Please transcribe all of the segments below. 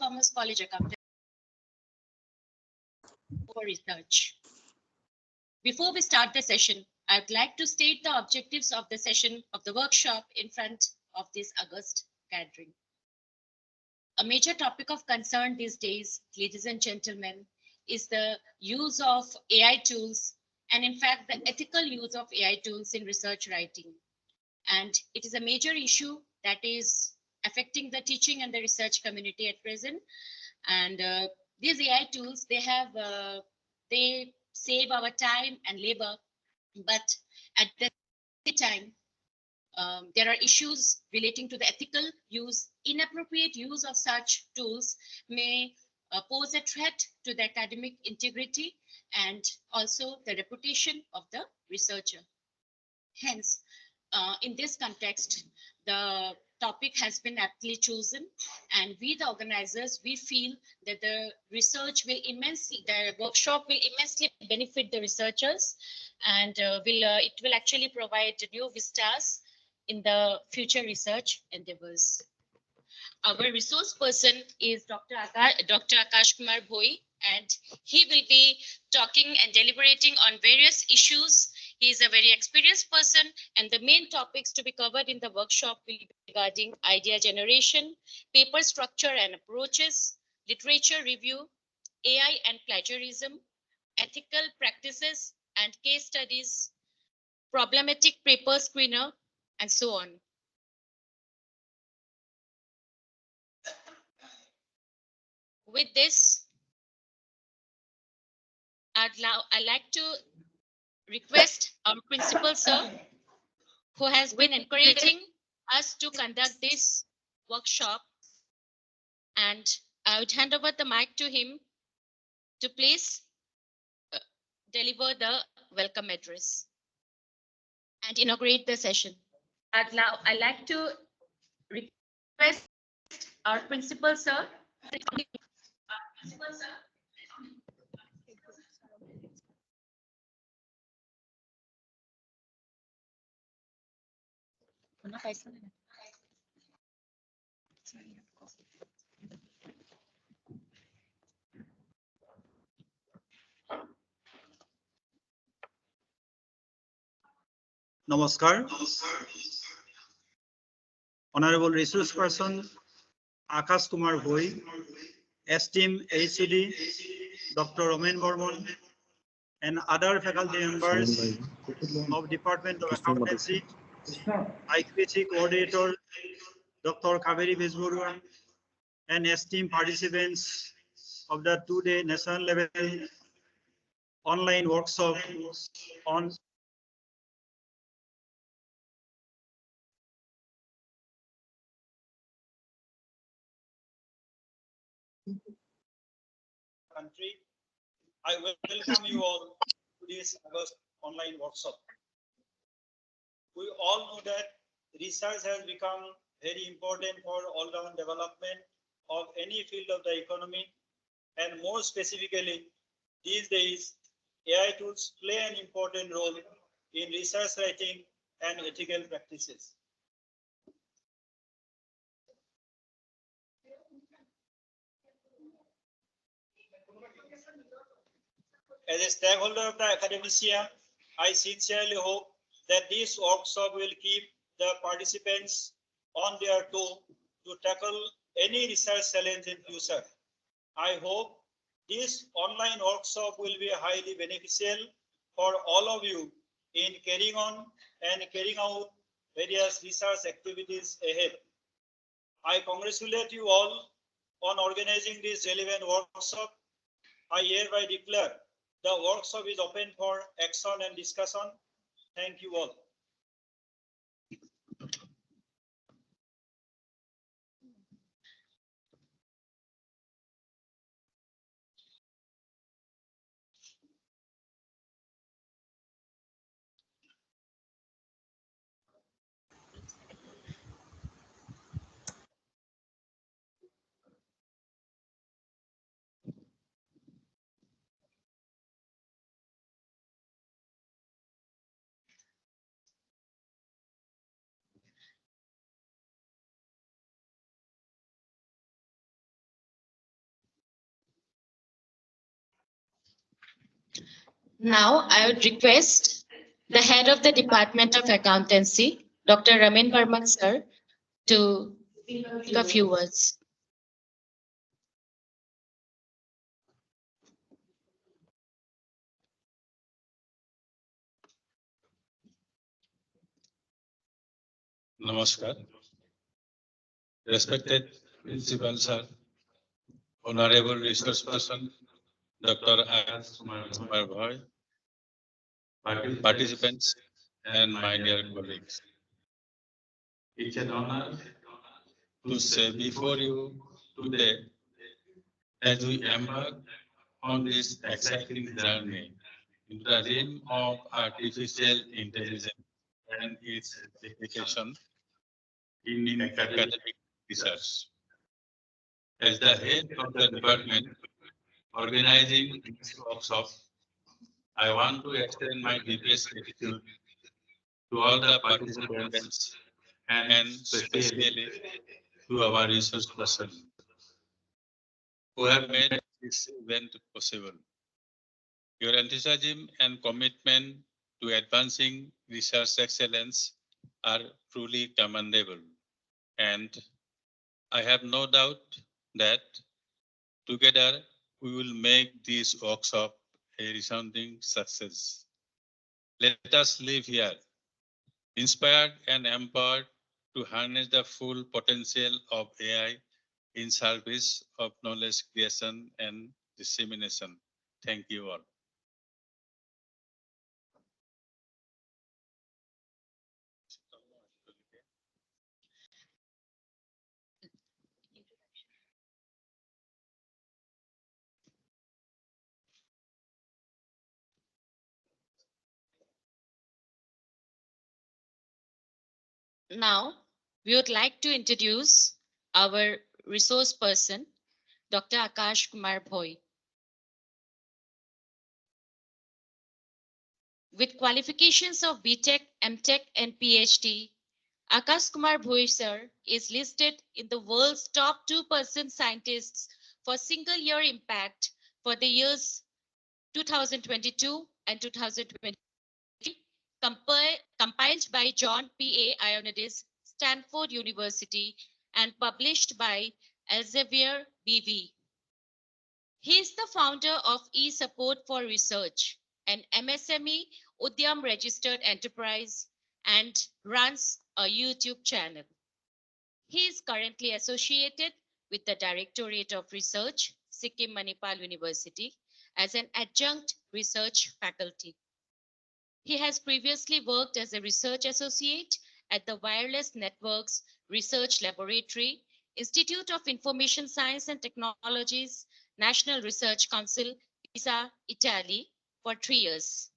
Commerce College Accountancy for research. Before we start the session, I'd like to state the objectives of the session of the workshop in front of this August gathering. A major topic of concern these days, ladies and gentlemen, is the use of AI tools, and in fact, the ethical use of AI tools in research writing. And it is a major issue that is affecting the teaching and the research community at present. And these AI tools, they save our time and labor, but at the same time, there are issues relating to the ethical use. Inappropriate use of such tools may pose a threat to the academic integrity and also the reputation of the researcher. Hence, in this context, the topic has been aptly chosen, and we, the organizers, we feel that the workshop will immensely benefit the researchers, and it will actually provide new vistas in the future research endeavors. Our resource person is Dr. Akash Kumar Bhoi, and he will be talking and deliberating on various issues. He is a very experienced person, and the main topics to be covered in the workshop will be regarding idea generation, paper structure and approaches, literature review, AI and plagiarism, ethical practices and case studies, problematic paper screener, and so on. With this, I'd like to request our principal, sir, who has been encouraging us to conduct this workshop, and I would hand over the mic to him to please deliver the welcome address and inaugurate the session. I'd like to request our principal, sir. Namaskar. Honorable Resource Person Akash Kumar Bhoi, esteemed ACD Dr. Roman Bormon, and other faculty members of Department of Accountancy, IQAC Coordinator Dr. Kaveri Biswaruan, and esteemed participants of the two-day national level online workshop on country. I welcome you all to this August online workshop. We all know that research has become very important for all-round development of any field of the economy, and more specifically, these days, AI tools play an important role in research writing and ethical practices. As a stakeholder of the academia, I sincerely hope that this workshop will keep the participants on their toe to tackle any research challenge in future. I hope this online workshop will be highly beneficial for all of you in carrying on and carrying out various research activities ahead. I congratulate you all on organizing this relevant workshop. I hereby declare the workshop is open for action and discussion. Thank you all. Now, I would request the head of the Department of Accountancy, Dr. Ramin Verma, sir, to speak a few words. Namaskar. Respected Principal Sir, Honorable Resource Person, Dr. Akash Kumar Bhoi, participants, and my dear colleagues. It's an honor to say before you today as we embark on this exciting journey into the realm of artificial intelligence and its application in academic research. As the head of the department organizing this workshop, I want to extend my deepest gratitude to all the participants and especially to our resource person who have made this event possible. Your enthusiasm and commitment to advancing research excellence are truly commendable. And I have no doubt that together we will make this workshop a resounding success. Let us live here inspired and empowered to harness the full potential of AI in service of knowledge creation and dissemination. Thank you all. Now, we would like to introduce our resource person, Dr. Akash Kumar Bhoi. With qualifications of BTech, MTech, and PhD, Akash Kumar Bhoi, sir, is listed in the world's top 2% scientists for single year impact for the years 2022 and 2023, compiled by John P. A. Ioannidis, Stanford University, and published by Elsevier BV. He is the founder of eSupport for Research, an MSME Udyam registered enterprise, and runs a YouTube channel. He is currently associated with the Directorate of Research, Sikkim Manipal University, as an adjunct research faculty. He has previously worked as a research associate at the Wireless Networks Research Laboratory, Institute of Information Science and Technologies, National Research Council, Pisa, Italy, for 3 years.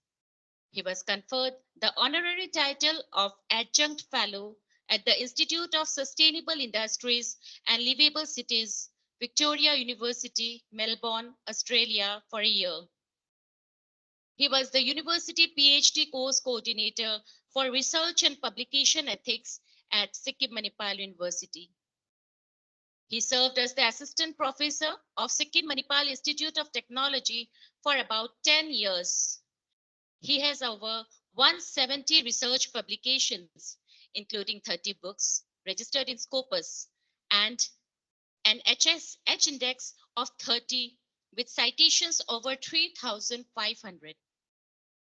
He was conferred the honorary title of Adjunct Fellow at the Institute of Sustainable Industries and Livable Cities, Victoria University, Melbourne, Australia, for a year. He was the university PhD course coordinator for research and publication ethics at Sikkim Manipal University. He served as the assistant professor of Sikkim Manipal Institute of Technology for about 10 years. He has over 170 research publications, including 30 books registered in Scopus and an H index of 30 with citations over 3,500.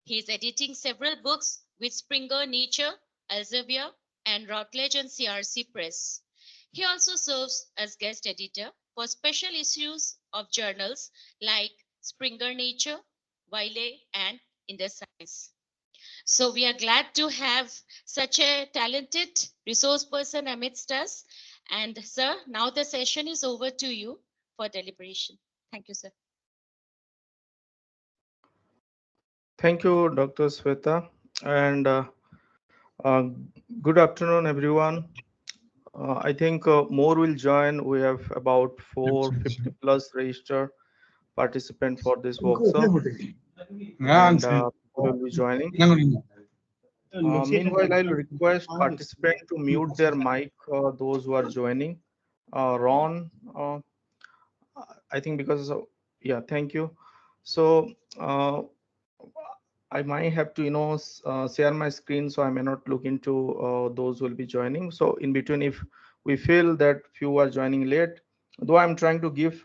He is editing several books with Springer Nature, Elsevier, and Routledge and CRC Press. He also serves as guest editor for special issues of journals like Springer Nature, Wiley, and Indus Science. So we are glad to have such a talented resource person amidst us. And sir, now the session is over to you for deliberation. Thank you, sir. Thank you, Dr. Sweta, and uh, good afternoon, everyone. I think more will join. We have about 450 plus registered participants for this workshop, and people will be joining. Meanwhile, I'll request participants to mute their mic, those who are joining. Ron, I think because, yeah, thank you. So I might have to, share my screen, so I may not look into those who will be joining. So in between, if we feel that few are joining late, though I'm trying to give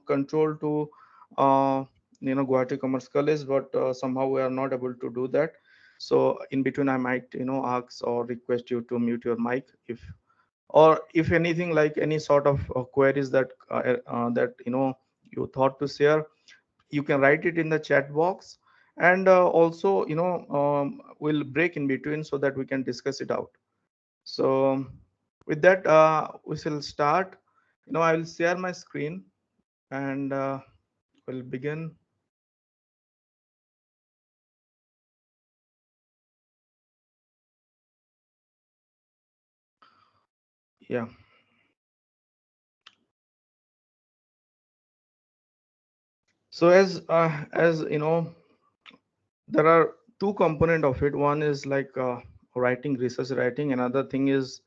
control to, Gauhati Commerce College, but somehow we are not able to do that. So in between, I might, ask or request you to mute your mic if, or if anything like any sort of queries that you thought to share, you can write it in the chat box, and also we'll break in between so that we can discuss it out. So with that, we shall start. I will share my screen, and we'll begin. Yeah. So as there are two component of it. One is like writing, research writing. Another thing is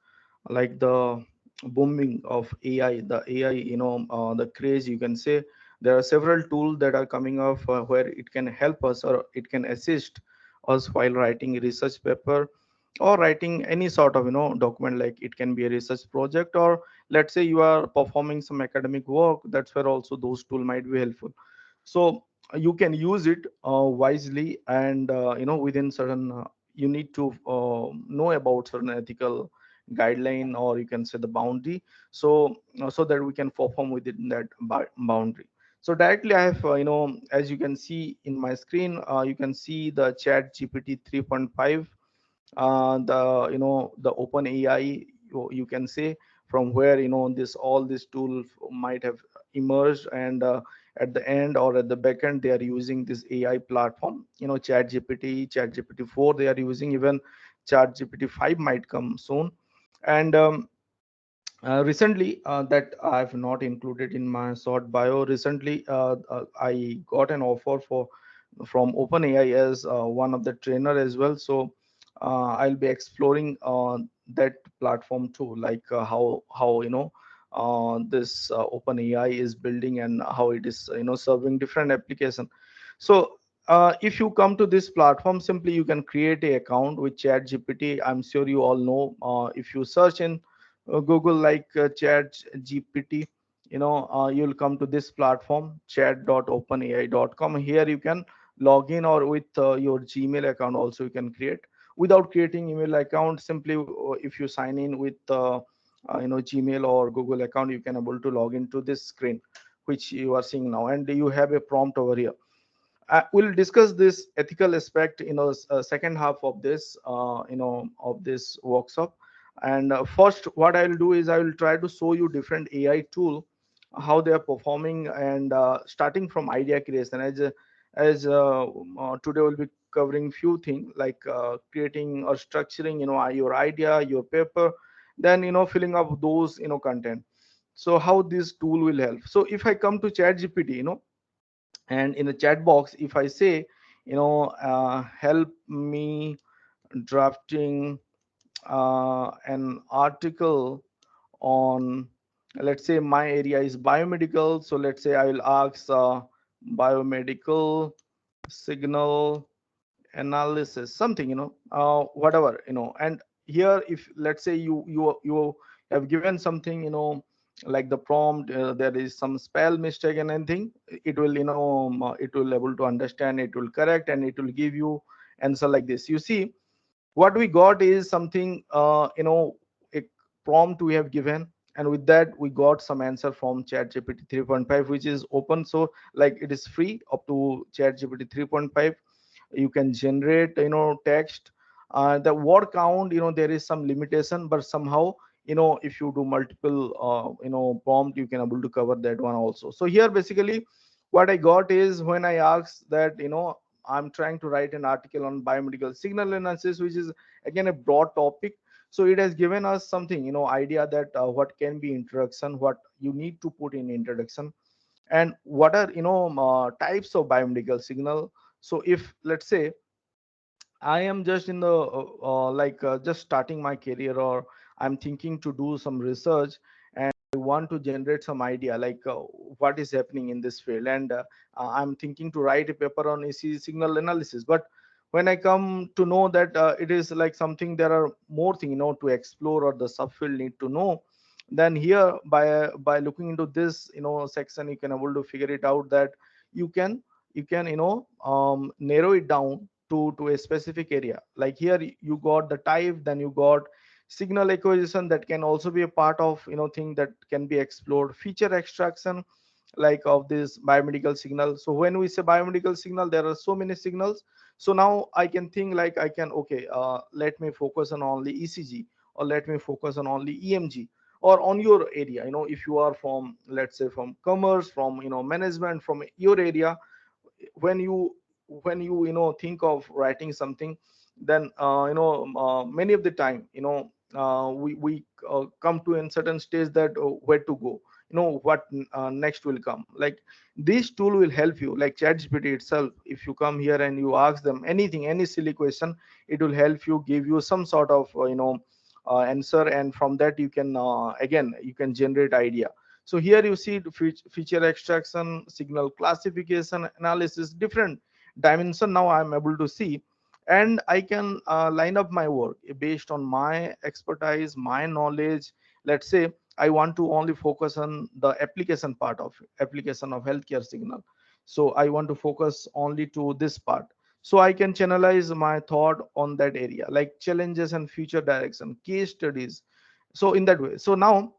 like the booming of AI, the AI, the craze, you can say. There are several tools that are coming up where it can help us, or it can assist us while writing a research paper, or writing any sort of document. Like it can be a research project, or let's say you are performing some academic work. That's where also those tools might be helpful. So you can use it wisely, and within certain, you need to know about certain ethical guideline, or you can say the boundary. So so that we can perform within that boundary. So directly I have, as you can see in my screen, you can see the chat gpt 3.5, the the open AI, you can say, from where this all this tool might have emerged. And at the end or at the back end, they are using this AI platform, chat gpt 4 they are using. Even chat gpt 5 might come soon. And recently, that I've not included in my short bio. Recently, I got an offer from OpenAI as one of the trainer as well. So I'll be exploring that platform too, like how this OpenAI is building, and how it is serving different application. So if you come to this platform, simply you can create a account with ChatGPT. I'm sure you all know. If you search in Google like chat gpt, you'll come to this platform, chat.openai.com. Here you can log in, or with your Gmail account also you can create. Without creating email account, simply if you sign in with Gmail or Google account, you can able to log into this screen which you are seeing now, and you have a prompt over here. We'll discuss this ethical aspect second half of this of this workshop. And first, what I'll do is I will try to show you different AI tool, how they are performing, and starting from idea creation. As today we'll be covering few things like creating or structuring your idea, your paper, then filling up those content. So how this tool will help. So if I come to chat gpt, and in the chat box, if I say help me drafting an article on, let's say my area is biomedical, so let's say I will ask biomedical signal analysis, something, whatever, and here, if let's say you have given something, like the prompt, there is some spell mistake and anything, it will it will able to understand, it will correct, and it will give you answer like this. You see, what we got is something, a prompt we have given, and with that we got some answer from ChatGPT 3.5, which is open. So like it is free up to ChatGPT 3.5. You can generate text. The word count, there is some limitation, but somehow, if you do multiple prompt, you can able to cover that one also. So here basically what I got is, when I asked that, I'm trying to write an article on biomedical signal analysis, which is again a broad topic. So it has given us something, idea that what can be introduction, what you need to put in introduction, and what are types of biomedical signal. So if let's say I am just in the like just starting my career, or I'm thinking to do some research, and I want to generate some idea like what is happening in this field, and I'm thinking to write a paper on ECG signal analysis. But when I come to know that it is like something, there are more thing, to explore, or the subfield need to know, then here by looking into this, section, you can able to figure it out that you can narrow it down to a specific area. Like here you got the type, then you got signal acquisition, that can also be a part of thing that can be explored. Feature extraction, like of this biomedical signal. So when we say biomedical signal, there are so many signals. So now I can think like I can, okay, let me focus on only ECG, or let me focus on only EMG, or on your area. If you are from, let's say, from commerce, from management, from your area, when you think of writing something, then many of the time, we come to a certain stage that where to go, what next will come. Like this tool will help you, like ChatGPT itself. If you come here and you ask them anything, any silly question, it will help you, give you some sort of answer, and from that you can again you can generate idea. So here you see the feature extraction, signal classification, analysis, different dimension. Now I'm able to see, and I can line up my work based on my expertise, my knowledge. Let's say I want to only focus on the application part of application of healthcare signal. So I want to focus only to this part. So I can channelize my thought on that area, like challenges and future direction, case studies. So in that way, so now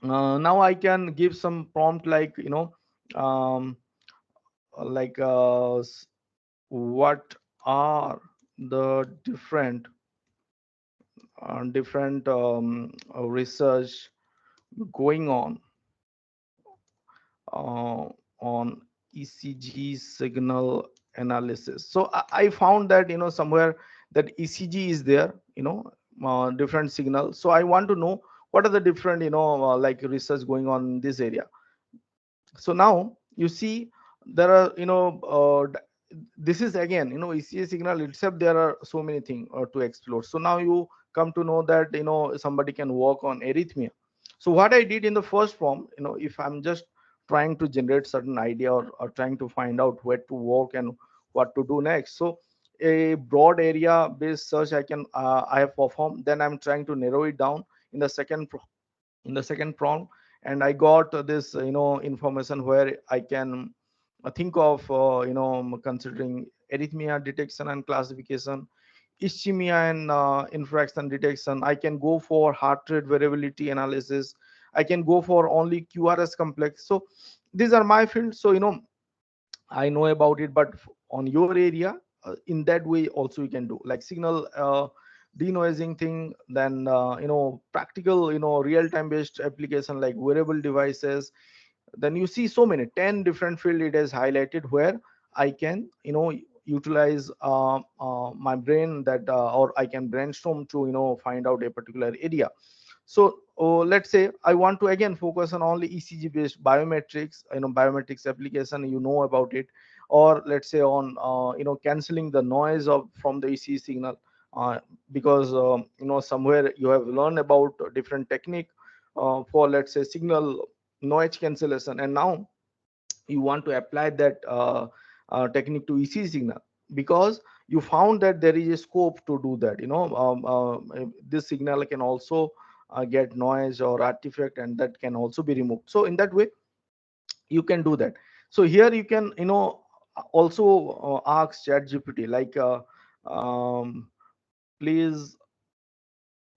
I can give some prompt, like um, like what are the different research going uh, on ECG signal analysis. So I found that somewhere that ECG is there, different signals. So I want to know what are the different like research going on in this area. So now you see there are this is again ECA signal itself, there are so many things to explore. So now you come to know that somebody can work on arrhythmia. So what I did in the first form, if I'm just trying to generate certain idea, or trying to find out where to work and what to do next, so a broad area based search I have performed. Then I'm trying to narrow it down in the second prompt, and I got this information where I can think of considering arrhythmia detection and classification, ischemia and infraction detection. I can go for heart rate variability analysis. I can go for only QRS complex. So these are my fields. So I know about it, but on your area, in that way also you can do like signal denoising thing. Then practical real time based application like wearable devices. Then you see so many 10 different field it has highlighted where I can utilize my brain, that or I can brainstorm to find out a particular area. So let's say I want to again focus on only ECG based biometrics, biometrics application, about it. Or let's say on canceling the noise of from the ECG signal, because somewhere you have learned about different technique for, let's say, signal noise cancellation, and now you want to apply that technique to ECG signal, because you found that there is a scope to do that. This signal can also get noise or artifact, and that can also be removed. So in that way you can do that. So here you can also ask ChatGPT like please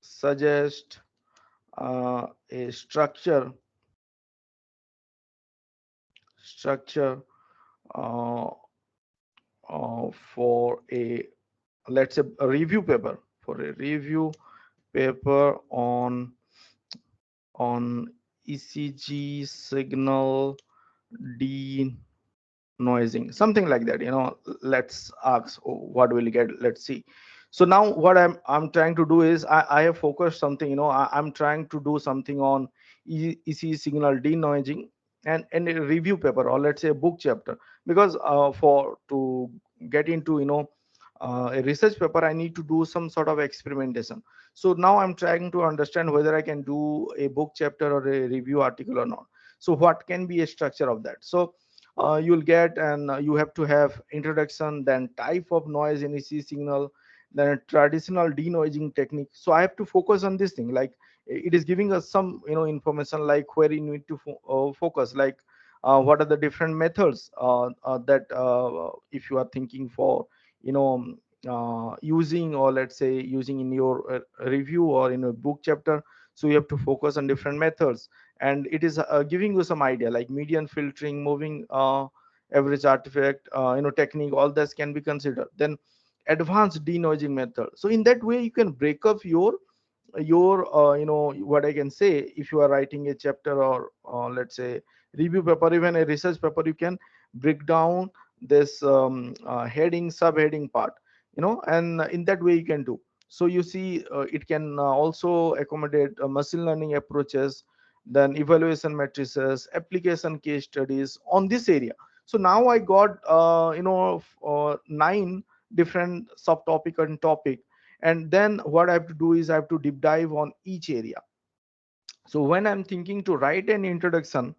suggest a structure uh, for a, let's say, a review paper, on ECG signal denoising, something like that. Let's ask, what will we get. Let's see. So now what I'm trying to do is I have focused something. I'm trying to do something on ECG signal denoising, and a review paper, or let's say a book chapter, because for to get into a research paper, I need to do some sort of experimentation. So now I'm trying to understand whether I can do a book chapter or a review article or not. So what can be a structure of that? So you'll get, and you have to have introduction, then type of noise in EC signal, then a traditional denoising technique. So I have to focus on this thing, like it is giving us some information, like where you need to focus, like what are the different methods that if you are thinking for you know using, or let's say using in your review or in a book chapter. So you have to focus on different methods, and it is giving you some idea, like median filtering, moving average artifact technique, all this can be considered. Then advanced denoising method. So in that way you can break up your what I can say, if you are writing a chapter or let's say review paper, even a research paper, you can break down this heading, subheading part, and in that way you can do. So you see, it can also accommodate machine learning approaches, then evaluation matrices, application case studies on this area. So now I got 9 different subtopic and topic, and then what I have to do is I have to deep dive on each area. So when I'm thinking to write an introduction,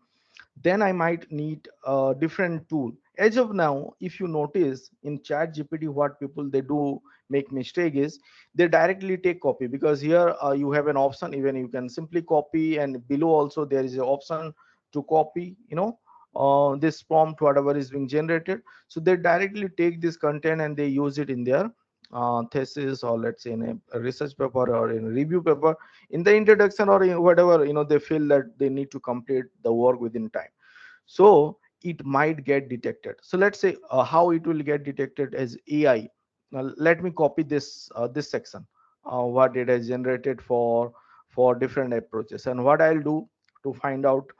then I might need a different tool. As of now, if you notice in chat gpt, what people they do make mistake is they directly take copy, because here you have an option, even you can simply copy, and below also there is an option to copy this prompt whatever is being generated. So they directly take this content and they use it in their thesis, or let's say in a research paper or in a review paper, in the introduction, or in whatever they feel that they need to complete the work within time. So it might get detected. So let's say how it will get detected as AI. Now let me copy this section, what it has generated for different approaches. And what I'll do to find out,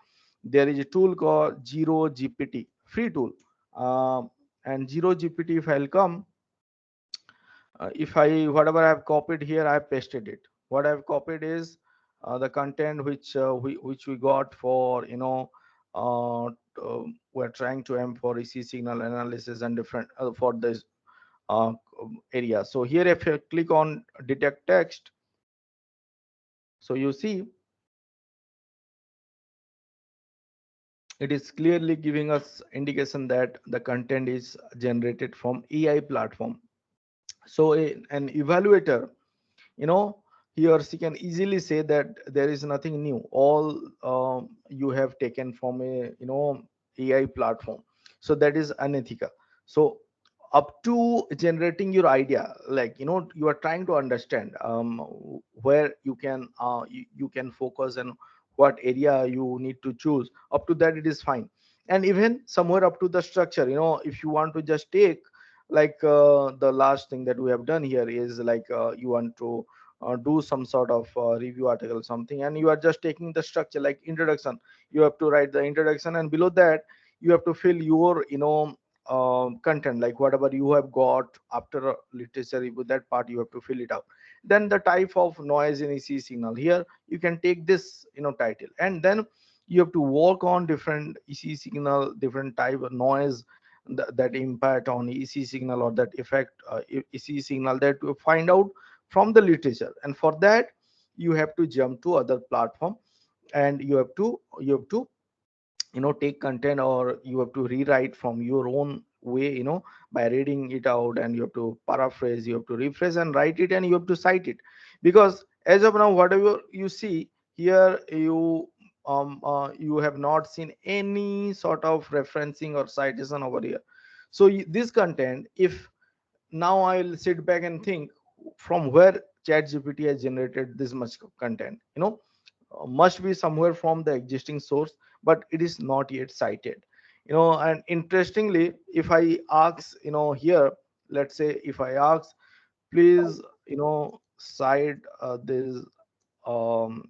there is a tool called Zero GPT, free tool. And Zero GPT, if I'll come, if I whatever I have copied here, I have pasted it. What I have copied is the content which we got for we're trying to aim for EC signal analysis and different for this uh, area. So here if you click on detect text, so you see it is clearly giving us indication that the content is generated from AI platform. So an evaluator, you know he or she can easily say that there is nothing new, all you have taken from a AI platform. So that is unethical. So up to generating your idea, like you are trying to understand where you can focus, and what area you need to choose, up to that it is fine. And even somewhere up to the structure, if you want to just take, like the last thing that we have done here is like you want to do some sort of review article something, and you are just taking the structure like introduction. You have to write the introduction, and below that you have to fill your content, like whatever you have got after literature review, that part you have to fill it out. Then the type of noise in EC signal, here you can take this title, and then you have to work on different EC signal, different type of noise that impact on EC signal, or that effect EC signal, that you find out from the literature. And for that you have to jump to other platform, and you have to take content, or you have to rewrite from your own way, by reading it out, and you have to paraphrase, you have to rephrase and write it, and you have to cite it. Because as of now, whatever you see here, you have not seen any sort of referencing or citation over here. So this content, if now I'll sit back and think from where ChatGPT has generated this much content, must be somewhere from the existing source, but it is not yet cited. And interestingly, if I ask, here, let's say if I ask, please, cite this um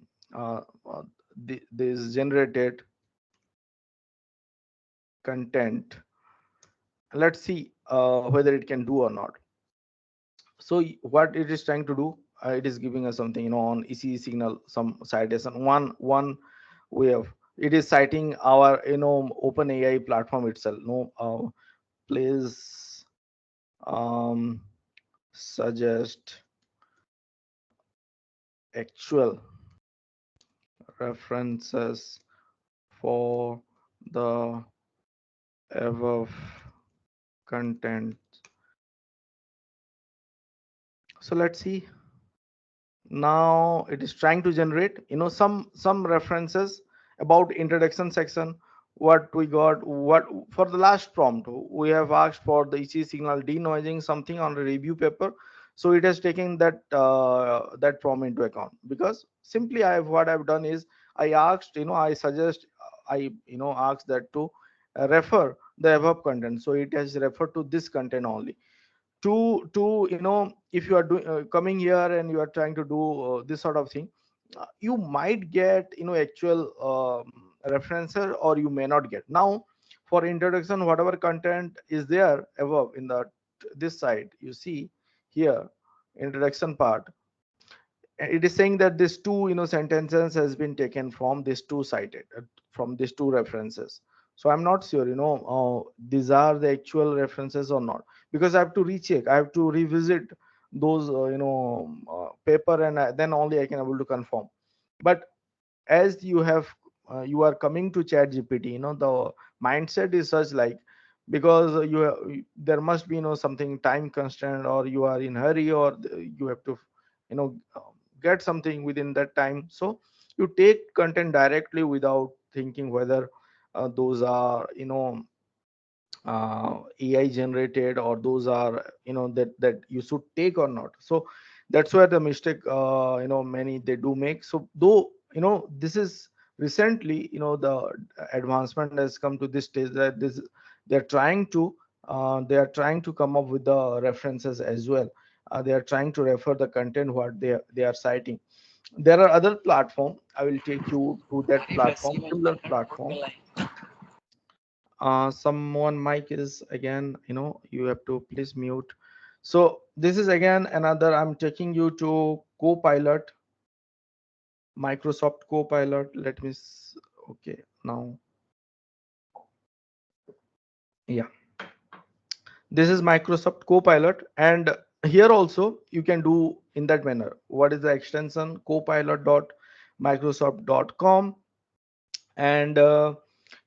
this generated content, let's see whether it can do or not. So what it is trying to do, it is giving us something, on EC signal, some citation, one way of, it is citing our open AI platform itself. No, please um suggest actual references for the above content. So let's see. Now it is trying to generate, some references about introduction section. What we got, what for the last prompt we have asked for the EC signal denoising something on a review paper. So it has taken that prompt into account, because simply what I've done is I asked, I suggest, I asked that to refer the above content. So it has referred to this content only. To if you are doing coming here and you are trying to do this sort of thing, you might get actual references, or you may not get. Now for introduction, whatever content is there above in the this side, you see here, introduction part, it is saying that this two sentences has been taken from these two cited, from these two references. So I'm not sure these are the actual references or not, because I have to recheck, I have to revisit those paper, and then only I can able to confirm. But as you are coming to chat gpt, the mindset is such like, because there must be something time constraint, or you are in hurry, or you have to you know get something within that time. So you take content directly without thinking whether those are AI generated, or those are that you should take or not. So that's where the mistake many they do make. So though this is recently, the advancement has come to this stage that this they are trying to come up with the references as well. They are trying to refer the content what they are citing. There are other platform, I will take you to that platform, similar platform. Someone mic is again, you have to please mute. So this is again another, I'm taking you to Copilot, Microsoft Copilot. Okay, now, yeah, this is Microsoft Copilot, and here also you can do in that manner. What is the extension? Copilot.microsoft.com. And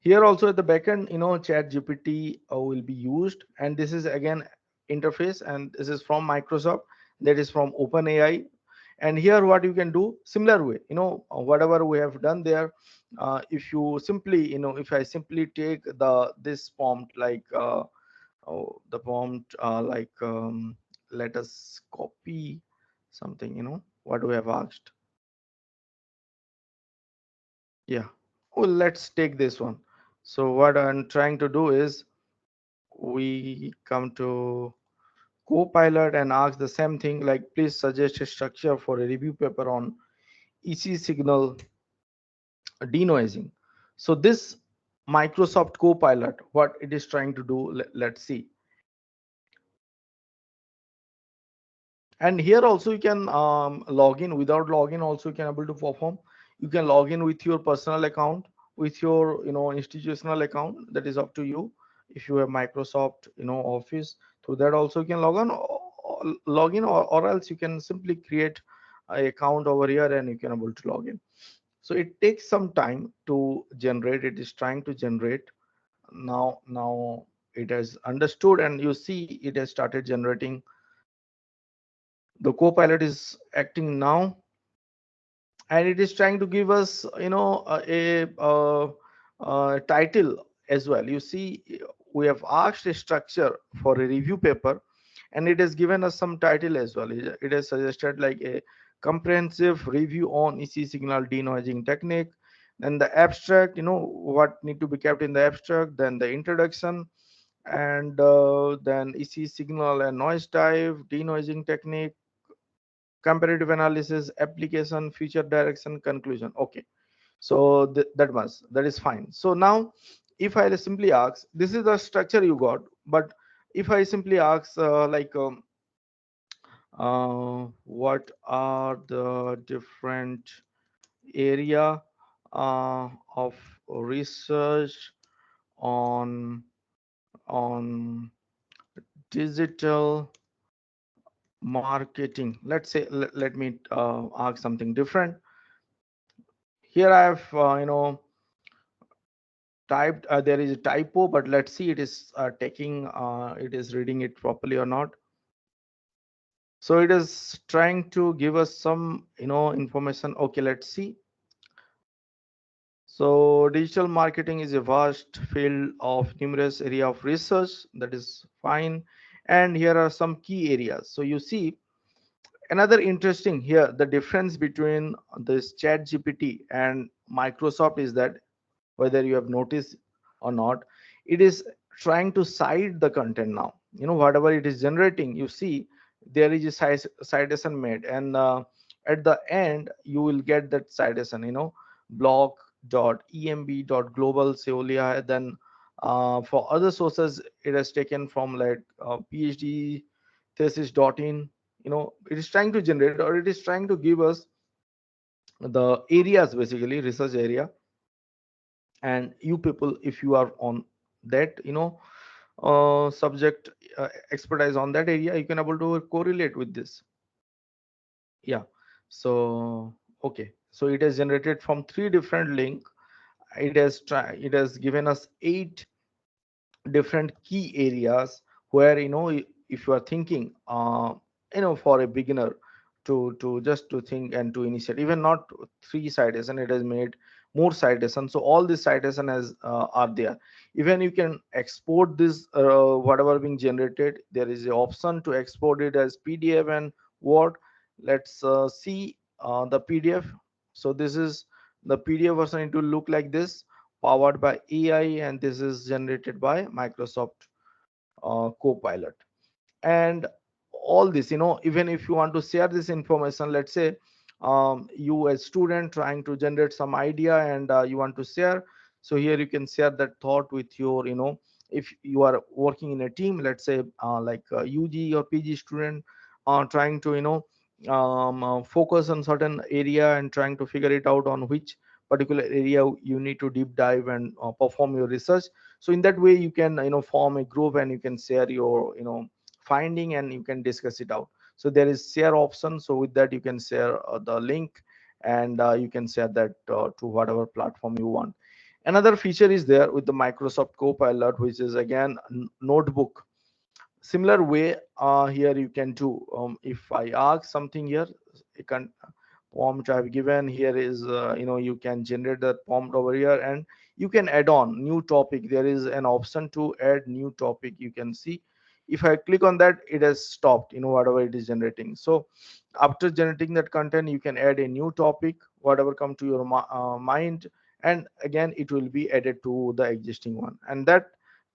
here also at the backend, chat gpt will be used, and this is again interface, and this is from Microsoft, that is from OpenAI. And here what you can do, similar way, whatever we have done there, if you simply, if I simply take this prompt, like the prompt, like let us copy something, what we have asked. Yeah, well, let's take this one. So what I'm trying to do is, we come to Copilot and ask the same thing, like please suggest a structure for a review paper on EC signal denoising. So this Microsoft Copilot, what it is trying to do, let's see. And here also you can log in. Without login also you can able to perform. You can log in with your personal account, with your institutional account, that is up to you. If you have Microsoft Office, through that also you can log in, or else you can simply create a account over here and you can able to log in. So it takes some time to generate. It is trying to generate. Now it has understood, and you see it has started generating. The Copilot is acting now, and it is trying to give us a title as well. You see, we have asked a structure for a review paper, and it has given us some title as well. It has suggested like a comprehensive review on EC signal denoising technique, then the abstract, what need to be kept in the abstract, then the introduction, and then EC signal and noise type, denoising technique, comparative analysis, application, future direction, conclusion. Okay, so that is fine. So now if I simply ask, this is the structure you got, but if I simply ask what are the different area of research on on digital marketing, let's say, let me ask something different. Here I have typed, there is a typo, but let's see it is it is reading it properly or not. So it is trying to give us some, information. Okay, let's see. So digital marketing is a vast field of numerous area of research. That is fine. And here are some key areas. So you see, another interesting here, the difference between this chat GPT and Microsoft is that, whether you have noticed or not, it is trying to cite the content now. Whatever it is generating, you see there is a citation made, and at the end you will get that citation, blog.emb.global Seolia. Then for other sources, it has taken from like phd thesis.in. It is trying to generate, or it is trying to give us the areas, basically research area. And you people, if you are on that, subject expertise on that area, you can able to correlate with this. Yeah. So okay, so it has generated from three different link. It has given us 8 different key areas where, if you are thinking, for a beginner to just to think and to initiate, even not 3 citation, it has made more citation. So all these citation has are there. Even you can export this whatever being generated. There is an option to export it as PDF and Word. Let's see the PDF. So this is the PDF version. It will look like this, powered by AI, and this is generated by Microsoft Copilot. And all this, even if you want to share this information, let's say you a student trying to generate some idea, and you want to share. So here you can share that thought with your, if you are working in a team, let's say like UG or PG student trying to, focus on certain area and trying to figure it out on which particular area you need to deep dive and perform your research. So in that way you can, form a group, and you can share your, finding, and you can discuss it out. So there is share option. So with that you can share the link, and you can share that to whatever platform you want. Another feature is there with the Microsoft Copilot, which is again notebook. Similar way, here you can do, if I ask something here, you can prompt I've given here is, you can generate that prompt over here, and you can add on new topic. There is an option to add new topic. You can see, if I click on that, it has stopped, whatever it is generating. So after generating that content, you can add a new topic, whatever come to your mind, and again it will be added to the existing one. And that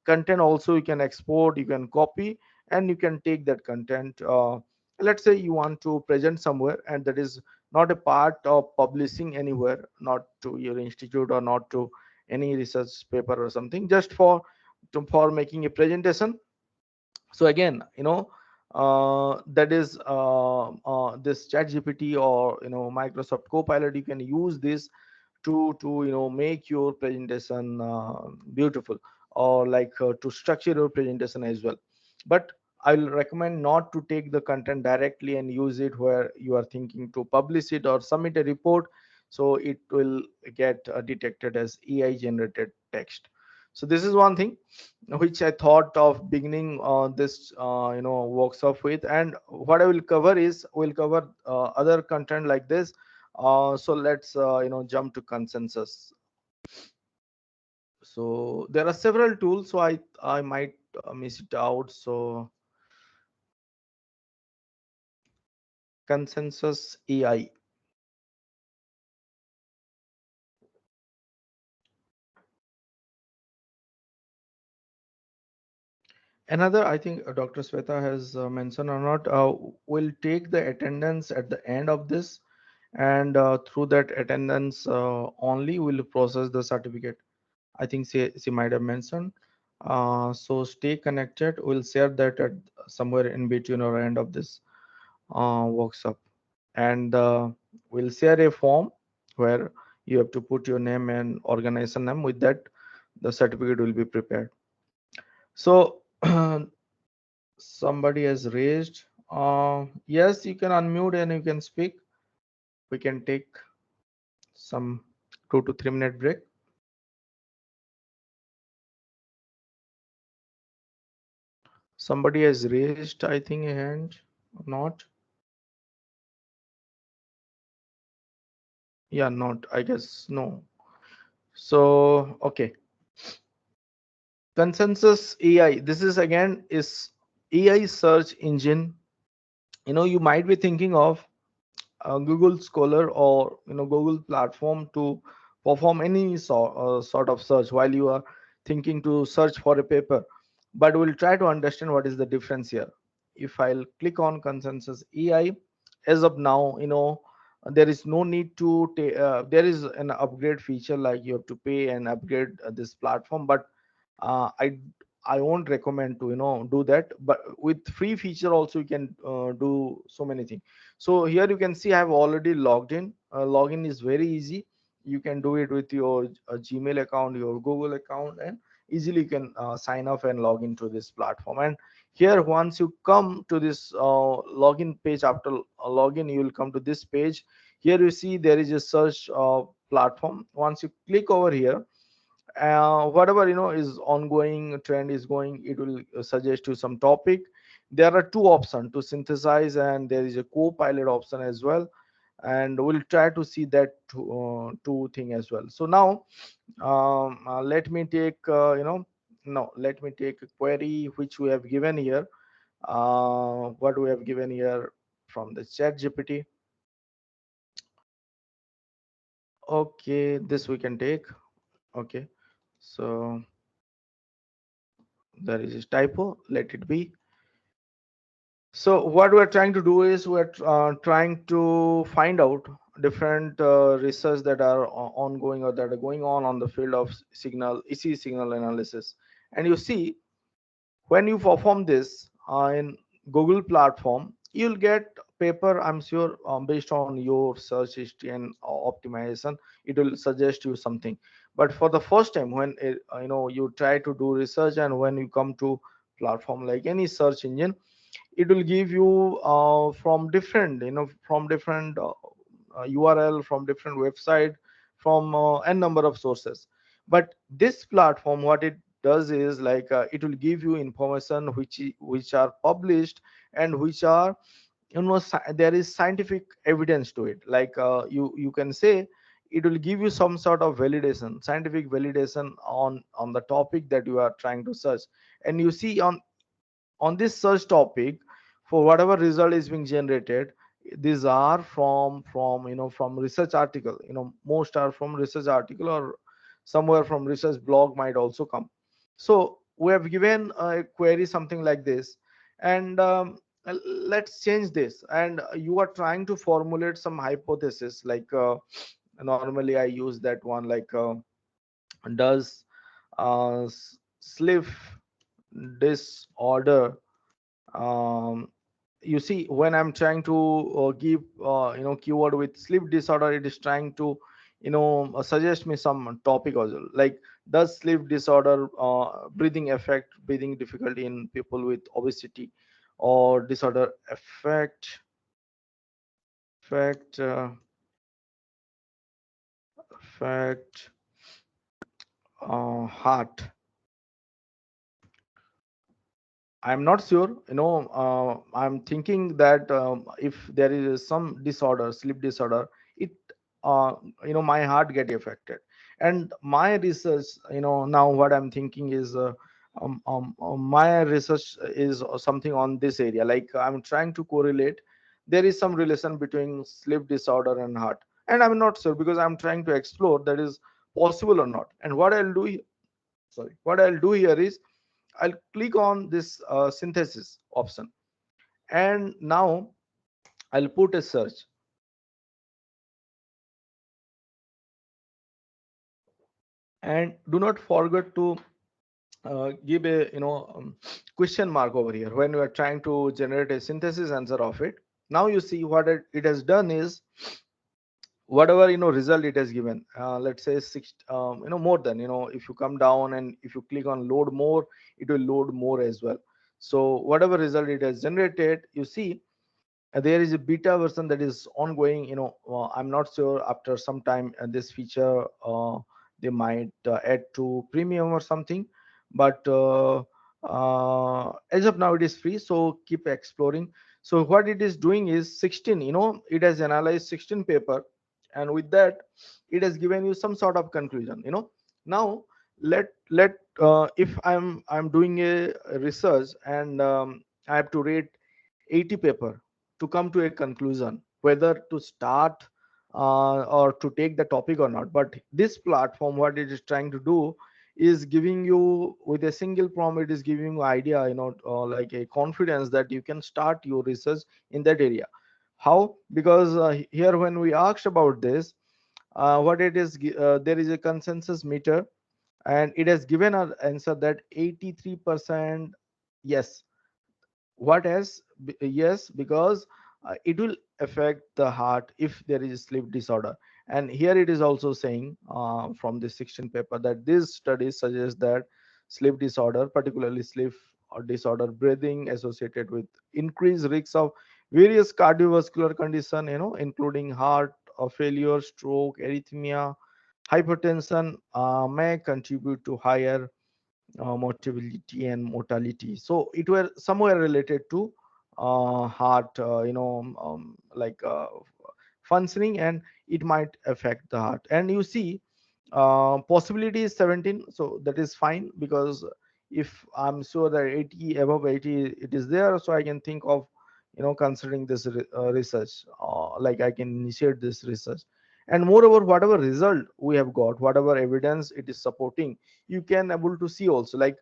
content also you can export, you can copy, and you can take that content. Let's say you want to present somewhere, and that is not a part of publishing anywhere, not to your institute or not to any research paper or something, just for making a presentation. So again, that is this chat gpt, or Microsoft Copilot, you can use this to make your presentation beautiful, or like to structure your presentation as well. But I'll recommend not to take the content directly and use it where you are thinking to publish it or submit a report. So it will get detected as AI generated text. So this is one thing which I thought of beginning this workshop with. And what I will cover is, we'll cover other content like this. So let's jump to consensus. So there are several tools, so I might miss it out. So consensus AI. Another, I think Dr. Sweta has mentioned or not, will take the attendance at the end of this, and through that attendance only will process the certificate. I think she might have mentioned. So stay connected. We'll share that at somewhere in between or end of this workshop. And we'll share a form where you have to put your name and organization name. With that, the certificate will be prepared. So somebody has raised. Yes, you can unmute and you can speak. We can take some 2 to 3 minute break. Somebody has raised, I think, a hand or not. Yeah, not, I guess, no. So, okay. Consensus AI. This is again is AI search engine. You might be thinking of Google Scholar or Google platform to perform any sort of search while you are thinking to search for a paper. But we'll try to understand what is the difference here. If I'll click on Consensus AI, as of now, there is no need to there is an upgrade feature, like you have to pay and upgrade this platform, but uh, i I won't recommend to do that. But with free feature also you can do so many things. So here you can see I have already logged in. Login is very easy. You can do it with your Gmail account, your Google account, and easily you can sign up and log into this platform. And here, once you come to this login page, after login you will come to this page. Here you see there is a search platform. Once you click over here, whatever is ongoing trend is going, it will suggest you some topic. There are two options to synthesize, and there is a co-pilot option as well, and we'll try to see that two thing as well. So now let me take no let me take a query which we have given here. What we have given here from the chat GPT. Okay, this we can take. Okay, so there is a typo, let it be. So what we're trying to do is we're trying to find out different research that are ongoing or that are going on the field of signal EC signal analysis. And you see, when you perform this in Google platform, you'll get paper, I'm sure, based on your search history and optimization, it will suggest you something. But for the first time, when you try to do research, and when you come to platform like any search engine, it will give you from different URL, from different website, from n number of sources. But this platform, what it does is, like, it will give you information which are published, and which are, there is scientific evidence to it. Like, you can say it will give you some sort of validation, scientific validation on the topic that you are trying to search. And you see, on this search topic, for whatever result is being generated, these are from research article. Most are from research article, or somewhere from research blog might also come. So we have given a query something like this, and let's change this. And you are trying to formulate some hypothesis, like, normally I use that one, like, does sleep disorder, um, you see, when I'm trying to give keyword with sleep disorder, it is trying to suggest me some topic also, like, does sleep disorder breathing affect breathing difficulty in people with obesity, or disorder affect affect heart. I'm not sure. I'm thinking that if there is some disorder, sleep disorder, it, my heart get affected. And my research, now what I'm thinking is, my research is something on this area. Like, I'm trying to correlate. There is some relation between sleep disorder and heart, and I'm not sure, because I'm trying to explore that is possible or not. And what I'll do here is, I'll click on this synthesis option, and now I'll put a search. And do not forget to give a question mark over here when you are trying to generate a synthesis answer of it. Now you see what it has done is, whatever result it has given, let's say six, more than, if you come down and if you click on load more, it will load more as well. So whatever result it has generated, you see, there is a beta version that is ongoing. I'm not sure, after some time, this feature they might add to premium or something. But As of now it is free, so keep exploring. So what it is doing is 16, it has analyzed 16 paper, and with that it has given you some sort of conclusion. Now if I'm doing a research, and I have to rate 80 paper to come to a conclusion whether to start or to take the topic or not. But this platform, what it is trying to do is giving you, with a single prompt, it is giving you idea, like a confidence that you can start your research in that area. How? Because here when we asked about this, what it is, there is a consensus meter, and it has given an answer that 83% yes. What else? Yes, because it will affect the heart if there is sleep disorder. And here it is also saying, from the 16 paper, that these studies suggest that sleep disorder, particularly sleep or disorder breathing, associated with increased risks of various cardiovascular condition, including heart failure, stroke, arrhythmia, hypertension, may contribute to higher mortality and mortality. So it were somewhere related to heart, like functioning, and it might affect the heart. And you see, possibility is 17, so that is fine, because if I'm sure that 80, above 80 it is there, so I can think of considering this research, like I can initiate this research. And moreover, whatever result we have got, whatever evidence it is supporting, you can able to see also, like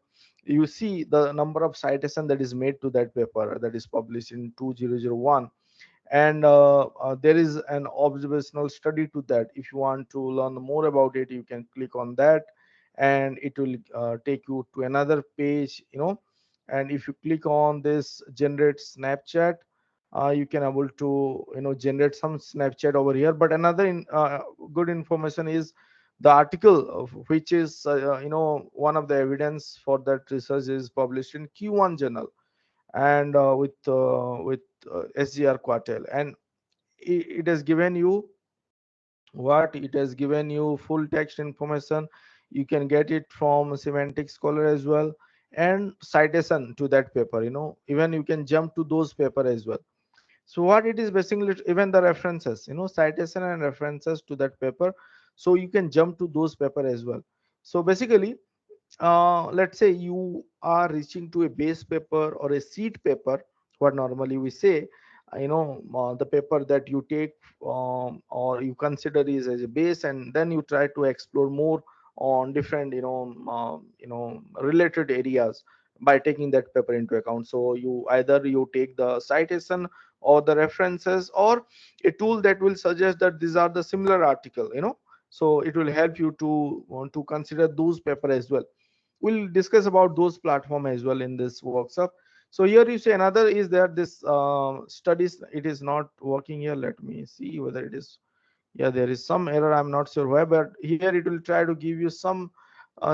you see the number of citation that is made to that paper that is published in 2001. And there is an observational study to that. If you want to learn more about it, you can click on that, and it will take you to another page. And if you click on this generate snapchat, you can able to generate some snapchat over here. But another good information is the article of which is one of the evidence for that research is published in Q1 journal, and with SGR Quartel. And it has given you what? It has given you full text information. You can get it from Semantic Scholar as well, and citation to that paper. Even you can jump to those paper as well. So what it is basically, even the references, citation and references to that paper, so you can jump to those paper as well. So basically, let's say you are reaching to a base paper or a seed paper, what normally we say, the paper that you take, or you consider is as a base, and then you try to explore more on different related areas by taking that paper into account. So you either you take the citation or the references, or a tool that will suggest that these are the similar article, so it will help you to want to consider those paper as well. We'll discuss about those platform as well in this workshop. So here you see another is there, this studies, it is not working here. Let me see whether it is. Yeah, there is some error, I'm not sure why, but here it will try to give you some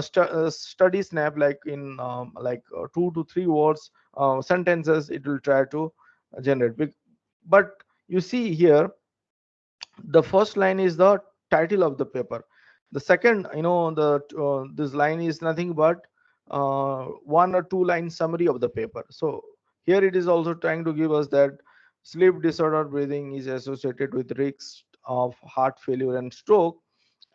study snap, like in 2 to 3 words, sentences it will try to generate. But you see here, the first line is the title of the paper. The second, the this line is nothing but 1 or 2 line summary of the paper. So here it is also trying to give us that sleep disorder breathing is associated with risks of heart failure and stroke.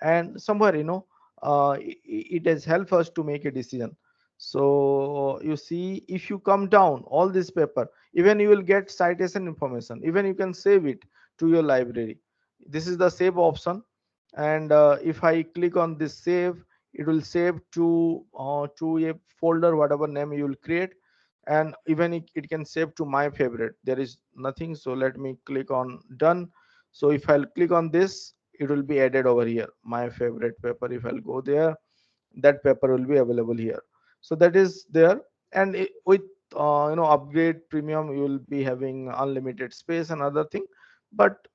And somewhere, it has helped us to make a decision. So you see, if you come down all this paper, even you will get citation information, even you can save it to your library. This is the save option. And if I click on this save, it will save to a folder, whatever name you will create. And even it can save to my favorite. There is nothing, so let me click on done. So if I'll click on this, it will be added over here, my favorite paper. If I'll go there, that paper will be available here. So that is there. And with upgrade premium, you will be having unlimited space and other thing, but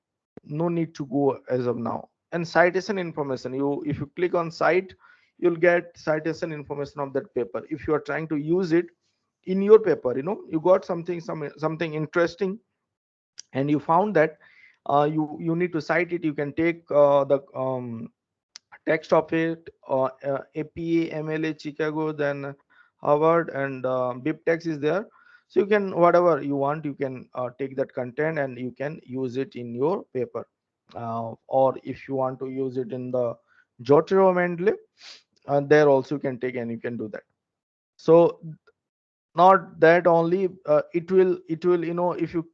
no need to go as of now. And citation information, you if you click on cite, you'll get citation information of that paper. If you are trying to use it in your paper, you got something interesting, and you found that you need to cite it, you can take the text of it, APA, MLA, Chicago, then Harvard, and BibTeX is there. So you can, whatever you want, you can take that content and you can use it in your paper. Or if you want to use it in the Jotero Mendeley, there also you can take and you can do that. So not that only, it will if you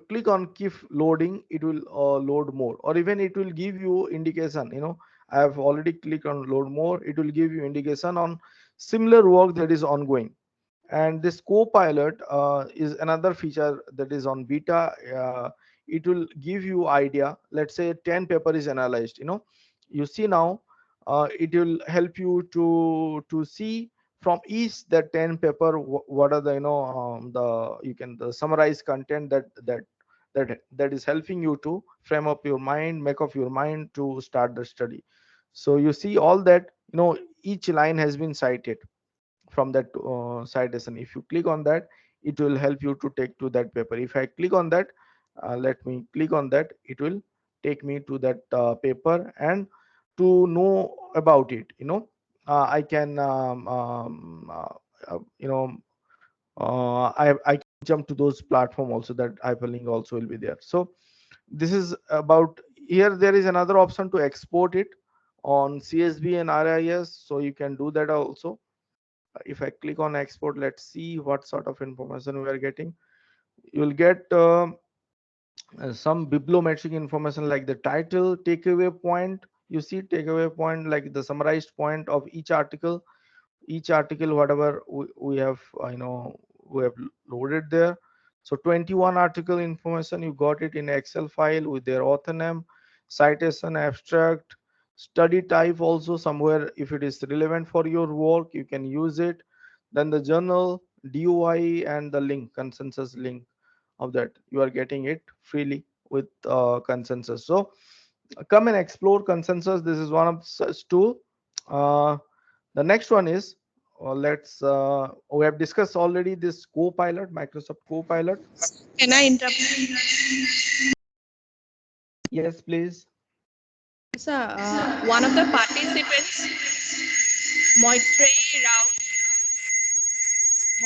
click on keep loading, it will load more, or even it will give you indication. I have already clicked on load more, it will give you indication on similar work that is ongoing. And this Copilot is another feature that is on beta. It will give you idea. Let's say 10 paper is analyzed. You see now, it will help you to see from each that 10 paper, what are the the you can the summarize content that is helping you to frame up your mind, make up your mind to start the study. So you see all that, each line has been cited from that citation. If you click on that, it will help you to take to that paper. If I click on that, let me click on that, it will take me to that paper. And to know about it, I can I can jump to those platform also, that hyperlink also will be there. So this is about here. There is another option to export it on CSV and RIS, so you can do that also. If I click on export, let's see what sort of information we are getting. You will get some bibliometric information like the title, takeaway point. You see takeaway point like the summarized point of each article, whatever we have we have loaded there. So 21 article information, you got it in Excel file with their author name, citation, abstract, study type also somewhere. If it is relevant for your work, you can use it. Then the journal, DOI, and the link, consensus link of that, you are getting it freely with consensus. So come and explore consensus. This is one of such tool. The next one is, let's we have discussed already this Copilot, Microsoft Copilot. Can I interrupt? Yes, please. Sir, one of the participants, Moitrey Rao,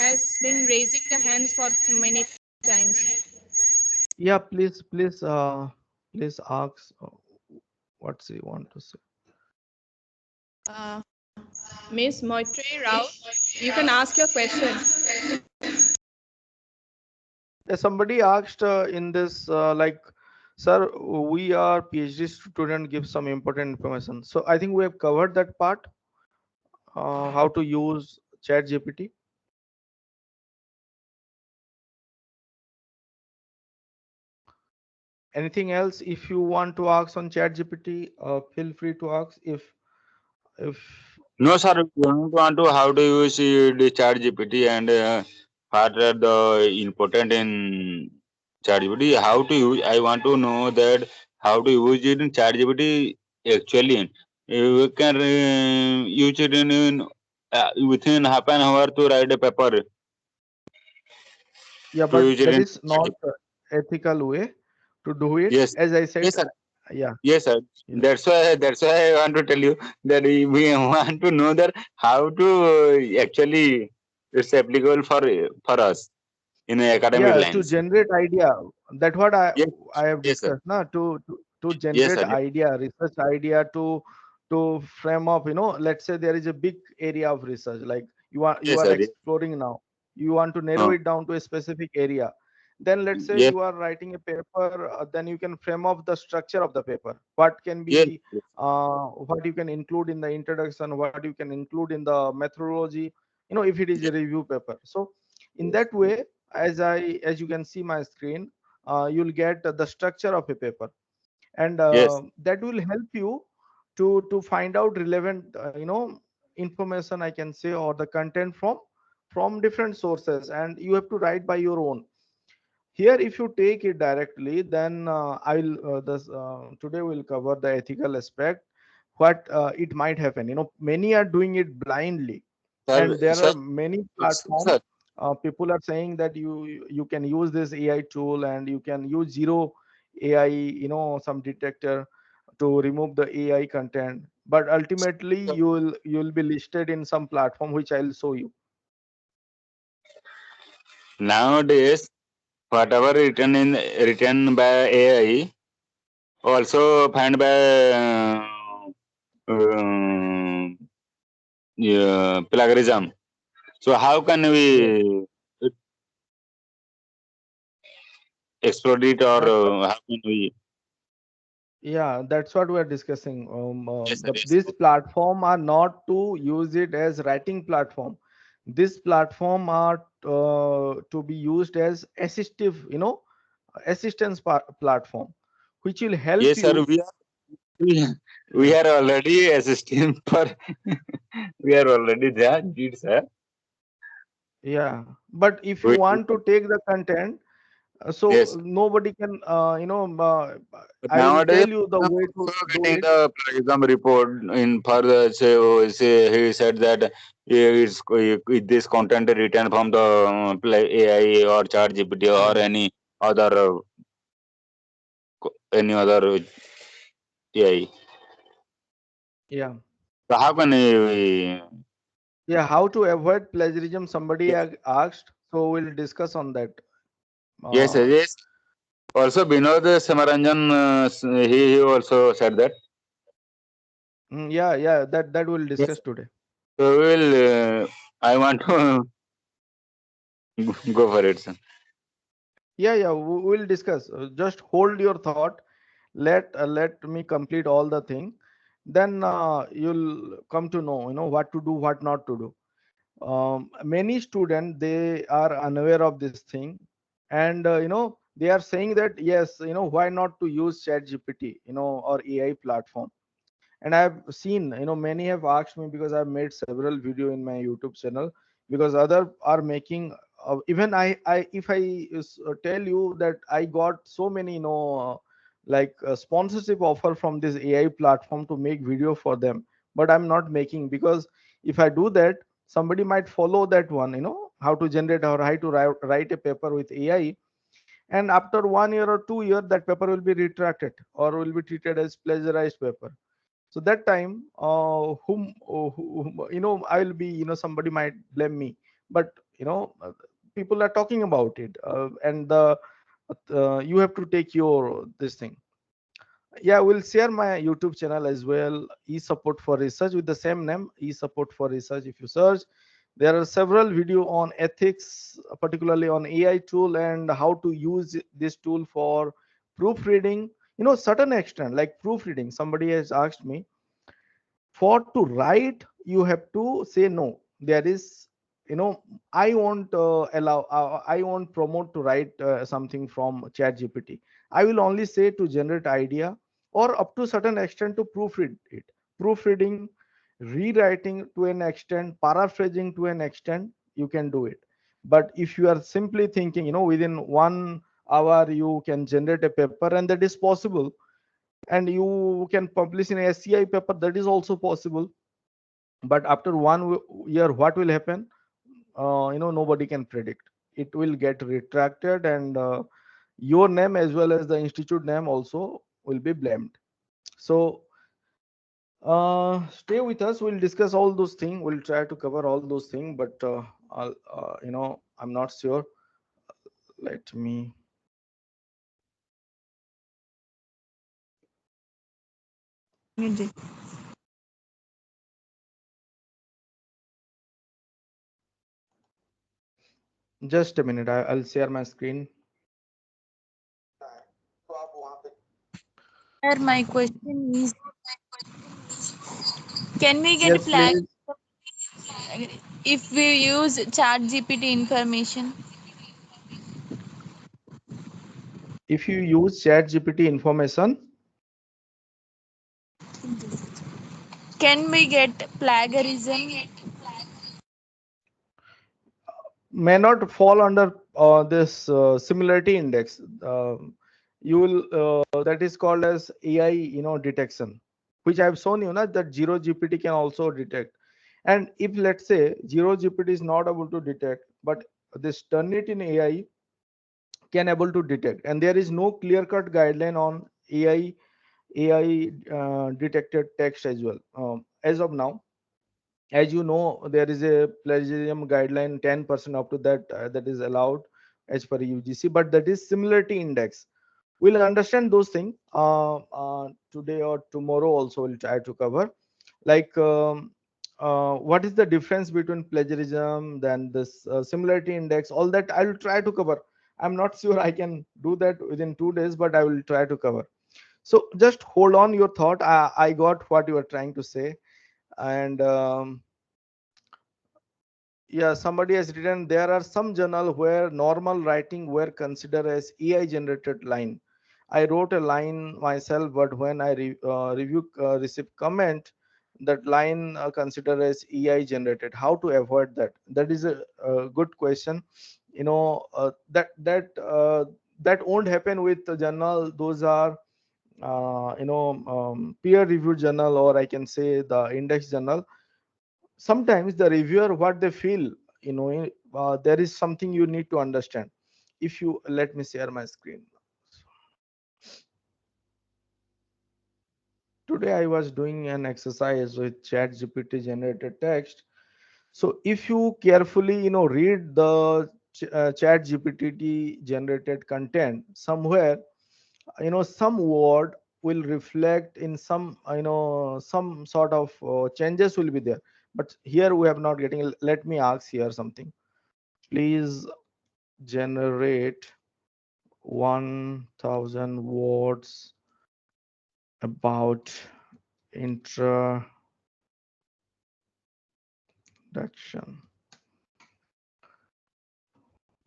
has been raising the hands for many times. Yeah, please ask what you want to say. Miss Moitrey Rao, you can ask your question. Somebody asked in this like, sir, we are PhD student, give some important information. So I think we have covered that part, how to use ChatGPT. Anything else? If you want to ask on ChatGPT, feel free to ask. If No, sir, we don't want to how to use the ChatGPT and what are the important in ChatGPT. How to use? I want to know that how to use it in ChatGPT actually. You can use it in within half an hour to write a paper. yeah, To but use it that in is not ethical way to do it. yes, As I said, yes, sir. yeah, Yes, sir. yeah, That's why I want to tell you that we want to know that how to actually it's applicable for us in academic yeah, to lines. generate idea. That what Yes, I have yes, sir. discussed. Na, to Yes, generate sir. idea, research idea, to frame up. Let's say there is a big area of research, like you Yes, are sir. exploring now. You want to narrow Uh, it down to a specific area. Then let's say yes, you are writing a paper. Then you can frame up the structure of the paper. What can yes, be, yes, what you can include in the introduction, what you can include in the methodology. If it is a review paper. So in yes, that way, as you can see my screen, you'll get the structure of a paper. And yes, that will help you to find out relevant information, I can say, or the content from different sources, and you have to write by your own. Here, if you take it directly, then I'll this today we'll cover the ethical aspect, what it might happen. Many are doing it blindly, and sir. there are Sir, many platforms. sir. People are saying that you can use this AI tool, and you can use zero AI, some detector to remove the AI content. But ultimately, you'll be listed in some platform, which I'll show you. nowadays whatever written by AI also found by yeah, plagiarism. So how can Yeah, we explode it, or that's what. how can we? Yeah, that's what we are discussing. Yes, sir, yes. This platform are not to use it as writing platform. This platform are to be used as assistive, assistance platform, which will help Yes, sir. you. We, we Yeah, are already assisting for. We are already there, did sir. yeah. But if you We, want to take the content, so yes. nobody can, But I will nowadays, tell you the I'm way to also do getting it. the plagiarism report in further. He said that this content written from the AI or ChatGPT or Yeah, other any other AI. yeah. So how can we? Yeah, how to avoid plagiarism? Somebody Yes, asked, so we'll discuss on that. yes, Uh, yes. Also, Binod Samaranjan, he also said that. yeah, yeah, that we'll Yes. discuss today. So we will. I want to go for it, sir. Yeah, yeah, we'll discuss. Just hold your thought. Let me complete all the thing. Then you'll come to know, what to do, what not to do. Many students, they are unaware of this thing, and they are saying that yes, why not to use Chat GPT, or AI platform. And I've seen, many have asked me, because I've made several video in my YouTube channel, because other are making, even I if I tell you that I got so many, like sponsorship offer from this AI platform to make video for them, but I'm not making, because if I do that, somebody might follow that one, how to generate or how to write a paper with AI, and after 1 year or 2 year, that paper will be retracted or will be treated as plagiarized paper. So that time, I will be, somebody might blame me, but people are talking about it, and the you have to take your this thing. Yeah, we'll share my YouTube channel as well, e support for research, with the same name, e support for research. If you search, there are several video on ethics, particularly on AI tool, and how to use this tool for proofreading, certain extent, like proofreading. Somebody has asked me, for to write, you have to say no. There is, I won't I won't promote to write something from Chat GPT. I will only say to generate idea, or up to certain extent to proofread it. Proofreading, rewriting to an extent, paraphrasing to an extent, you can do it. But if you are simply thinking, within 1 hour you can generate a paper, and that is possible, and you can publish in a SCI paper, that is also possible. But after 1 year, what will happen? Nobody can predict. It will get retracted, and your name as well as the institute name also will be blamed. So stay with us. We'll discuss all those things. We'll try to cover all those things, but I'm not sure. Let me. Just a minute. I'll share my screen. Sir, my question is, can we get Yes, flag please. if we use chat GPT information? If you use Chat GPT information, Can we get plagiarism? may not fall under this similarity index. You will that is called as AI, detection, which I've shown you, that zero GPT can also detect. And if, let's say, zero GPT is not able to detect, but this Turnitin in AI can able to detect, and there is no clear cut guideline on AI detected text as well, as of now. As you know, there is a plagiarism guideline, 10% up to that, that is allowed. as per UGC, but that is similarity index. We'll understand those things today or tomorrow also. We'll try to cover, like what is the difference between plagiarism, then this similarity index, all that I'll try to cover. I'm not sure I can do that within 2 days, but I will try to cover. So just hold on your thought. I got what you are trying to say. And yeah, somebody has written there are some journal where normal writing were considered as AI generated line. I wrote a line myself, but when I received comment, that line considered as AI generated. How to avoid that? That is a good question. That won't happen with the journal. Those are peer reviewed journal, or I can say the index journal. Sometimes the reviewer what they feel, there is something you need to understand. If you let me share my screen. Today I was doing an exercise with chat gpt generated text. So if you carefully read the chat gpt generated content, somewhere some word will reflect in some some sort of changes will be there. But here we have not getting. Let me ask here something. Please generate 1000 words about introduction.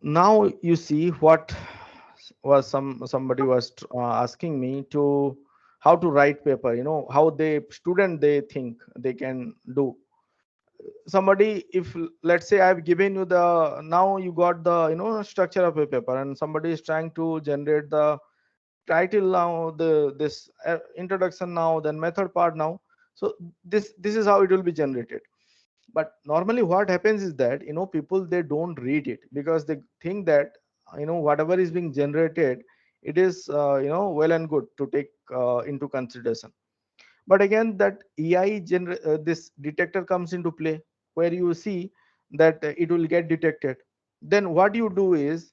Now you see what was somebody was asking me to how to write paper, how they student they think they can do. Somebody, if let's say I've given you the, now you got the structure of a paper, and somebody is trying to generate the title now, the this introduction now, then method part now. So this is how it will be generated. But normally what happens is that people they don't read it, because they think that whatever is being generated, it is well and good to take into consideration. But again, that this detector comes into play, where you see that it will get detected. Then what you do is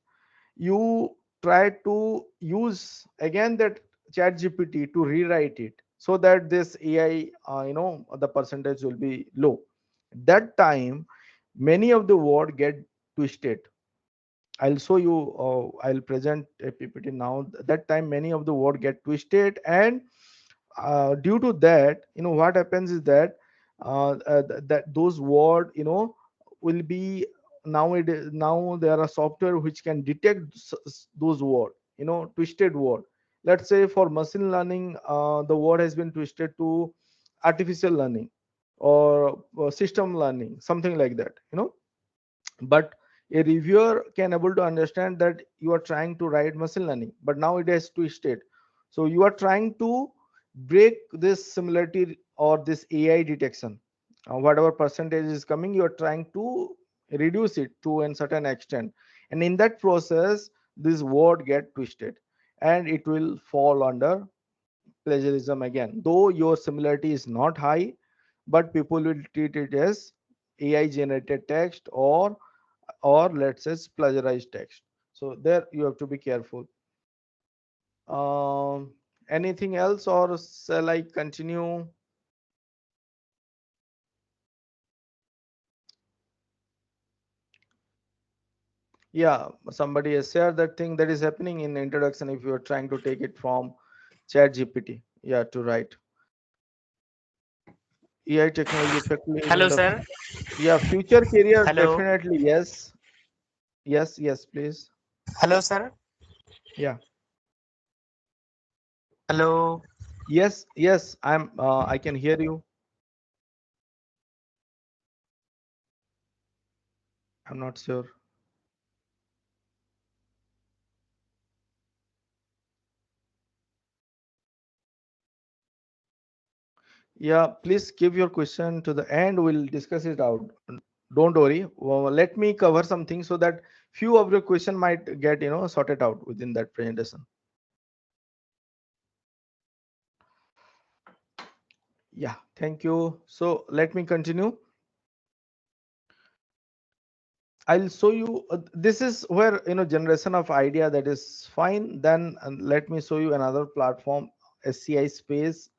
you try to use again that chat gpt to rewrite it, so that this ai the percentage will be low. That time many of the word get twisted. I'll show you, I'll present a ppt now. That time many of the word get twisted, and due to that, what happens is that that those word will be, now there are software which can detect those word, twisted word. Let's say for machine learning, the word has been twisted to artificial learning, or system learning, something like that. But a reviewer can able to understand that you are trying to write machine learning, but now it has twisted. So you are trying to break this similarity or this ai detection. Whatever percentage is coming, you are trying to reduce it to a certain extent, and in that process this word get twisted, and it will fall under plagiarism again, though your similarity is not high. But people will treat it as ai generated text, or let's say plagiarized text. So there you have to be careful. Anything else, or shall I continue? Yeah, somebody has shared that thing that is happening in introduction if you are trying to take it from chat gpt, yeah, to write. AI technology effectively in Hello, the sir. yeah, future career, Hello. definitely yes. Yes, please. Hello, sir. Yeah. Hello. Yes, I can hear you. I'm not sure. Yeah, please give your question to the end. We'll discuss it out. Don't worry. Let me cover something so that few of your question might get sorted out within that presentation. Yeah, thank you. So let me continue. I'll show you. This is where generation of idea, that is fine. Then let me show you another platform, SCI Space.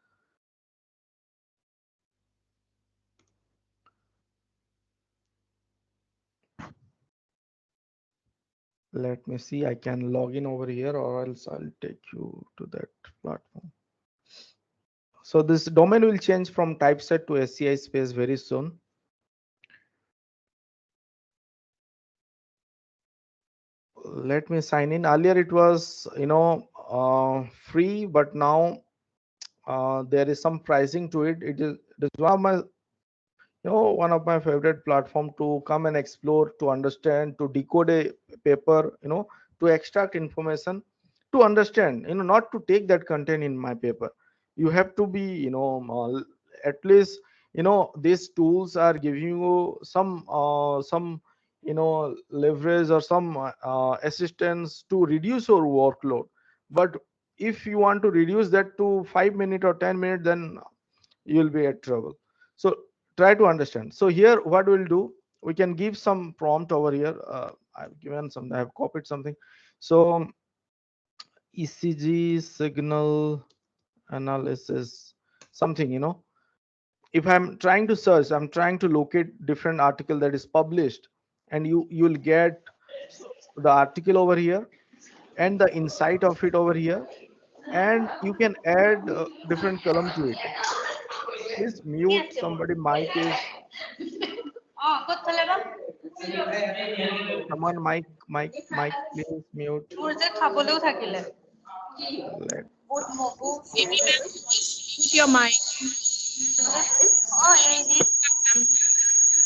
Let me see. I can log in over here, or else I'll take you to that platform. So this domain will change from typeset to SCI Space very soon. Let me sign in. Earlier it was free, but now there is some pricing to it. It is one of my favorite platform to come and explore, to understand, to decode a paper, to extract information, to understand, not to take that content in my paper. You have to be, at least, these tools are giving you some leverage or some assistance to reduce your workload. But if you want to reduce that to 5 minutes or 10 minutes, then you will be at trouble. So try to understand. So here what we'll do, we can give some prompt over here. I've given some, I have copied something. So ECG signal analysis, something, if I'm trying to search, I'm trying to locate different article that is published, and you'll get the article over here and the insight of it over here, and you can add different column to it. Please mute somebody mic is someone mic please mute. Let Amy ma'am, mute your mic.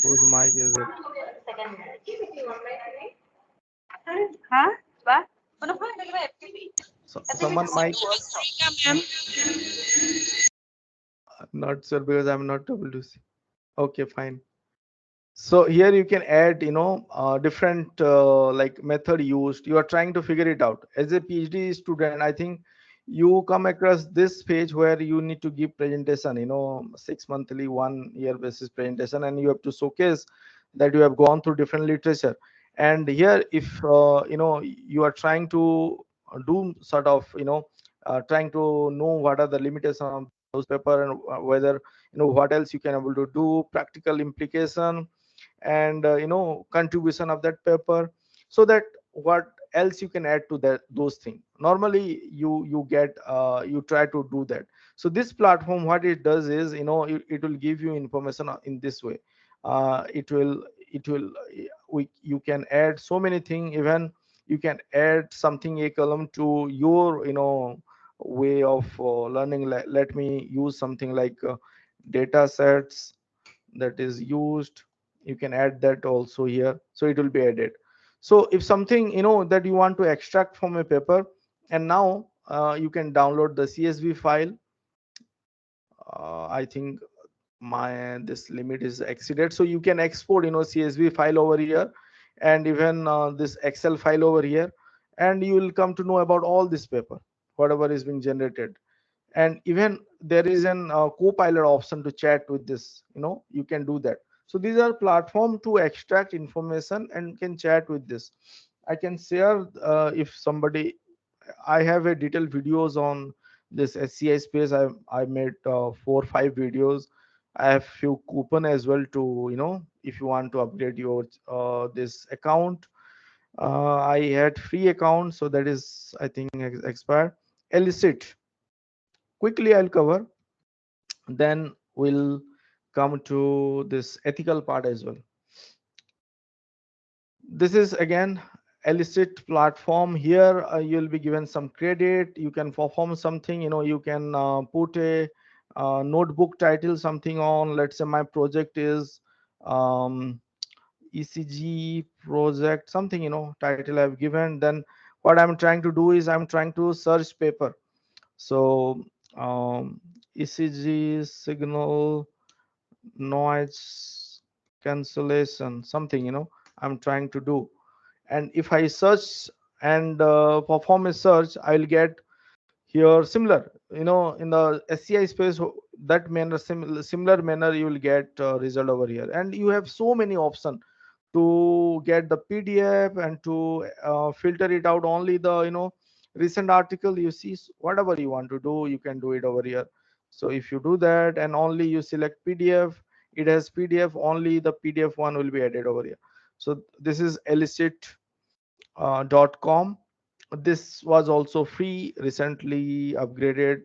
whose mic is it? So, someone mic. Rika ma'am, Not sure because I'm not able to see. Okay, fine. So here you can add, different like method used. You are trying to figure it out. As a PhD student, I think you come across this page where you need to give presentation, 6 monthly, 1 year basis presentation, and you have to showcase that you have gone through different literature. And here, if you are trying to do sort of, trying to know what are the limitations of those paper, and whether what else you can able to do, practical implication, and contribution of that paper, so that what else you can add to that, those things normally you get, you try to do that. So this platform, what it does is, it will give you information in this way. It will you can add so many things. Even you can add something, a column, to your way of learning. Let me use something like data sets that is used. You can add that also here, so it will be added. So if something, that you want to extract from a paper, and now you can download the CSV file. I think my this limit is exceeded, so you can export, CSV file over here, and even this Excel file over here, and you will come to know about all this paper, whatever is being generated. And even there is an Copilot option to chat with this, you can do that. So these are platform to extract information and can chat with this. I can share, if somebody, I have a detailed videos on this SCI space. I made 4 or 5 videos. I have few coupon as well to, if you want to upgrade your this account. I had free account, so that is, I think, expired. Elicit, quickly I'll cover, then we'll come to this ethical part as well. This is again Elicit platform. Here you'll be given some credit, you can perform something, you can put a notebook title, something on, let's say my project is um, ECG project, something, title I've given. Then what I'm trying to do is I'm trying to search paper. So ECG signal noise cancellation, something, I'm trying to do. And if I search and perform a search, I'll get here similar, in the SCI space, that manner, similar manner, you will get result over here. And you have so many options to get the PDF and to filter it out only the recent article. You see, whatever you want to do, you can do it over here. So if you do that and only you select PDF, it has PDF, only the PDF one will be added over here. So this is elicit.com. This was also free, recently upgraded.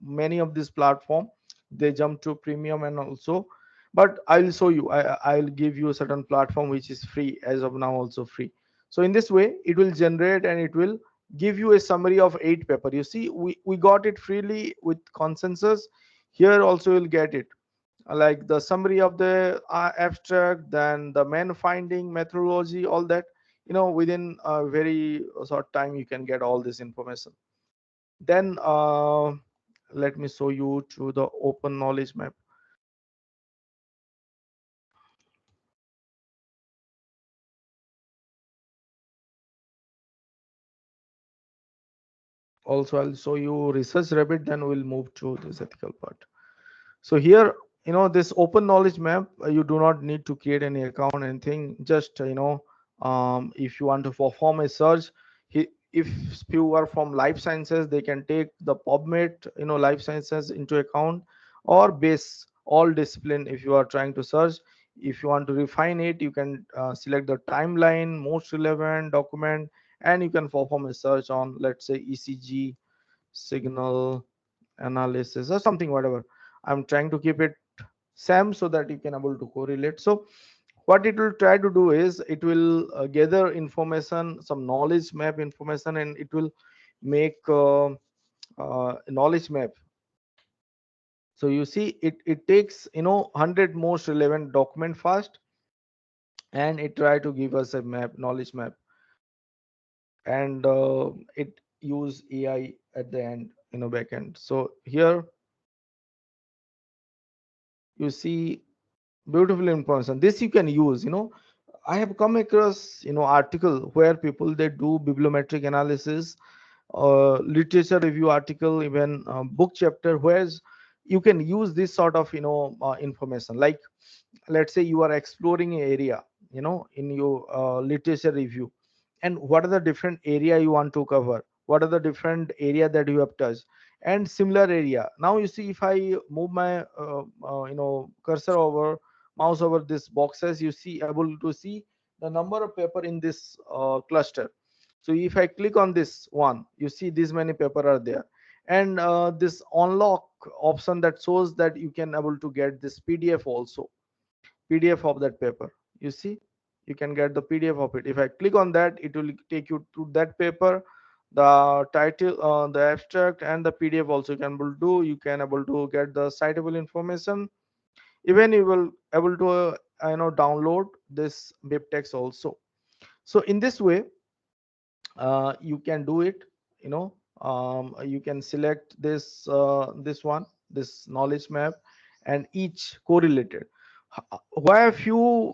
Many of this platform, they jump to premium and also, but I'll show you, I'll give you a certain platform which is free as of now, also free. So in this way it will generate and it will give you a summary of 8 paper. You see, we got it freely with consensus. Here also you'll get it, like the summary of the abstract, then the main finding, methodology, all that. Within a very short time you can get all this information. Then let me show you to the open knowledge map. Also I'll show you research rabbit, then we'll move to this ethical part. So here, this open knowledge map, you do not need to create any account, anything. Just if you want to perform a search, if you are from life sciences, they can take the PubMed, life sciences into account, or base all discipline. If you are trying to search, if you want to refine it, you can select the timeline, most relevant document, and you can perform a search on, let's say, ECG signal analysis or something, whatever. I'm trying to keep it same so that you can able to correlate. So what it will try to do is it will gather information, some knowledge map information, and it will make knowledge map. So you see, it takes 100 most relevant document first, and it try to give us a map, knowledge map, and it use AI at the end, backend. So here you see beautiful information. This you can use. I have come across article where people, they do bibliometric analysis, literature review article, even book chapter, whereas you can use this sort of information. Like, let's say you are exploring an area, in your literature review, and what are the different area you want to cover, what are the different area that you have touched, and similar area. Now you see, if I move my cursor over, mouse over this boxes, you see, able to see the number of paper in this cluster. So if I click on this one, you see these many paper are there, and this unlock option that shows that you can able to get this PDF also, PDF of that paper. You see, you can get the PDF of it. If I click on that, it will take you to that paper, the title, the abstract, and the PDF also you can able to do. You can able to get the citable information. Even you will able to download this web text also. So in this way, you can do it. You can select this one, this knowledge map, and each correlated. Why a few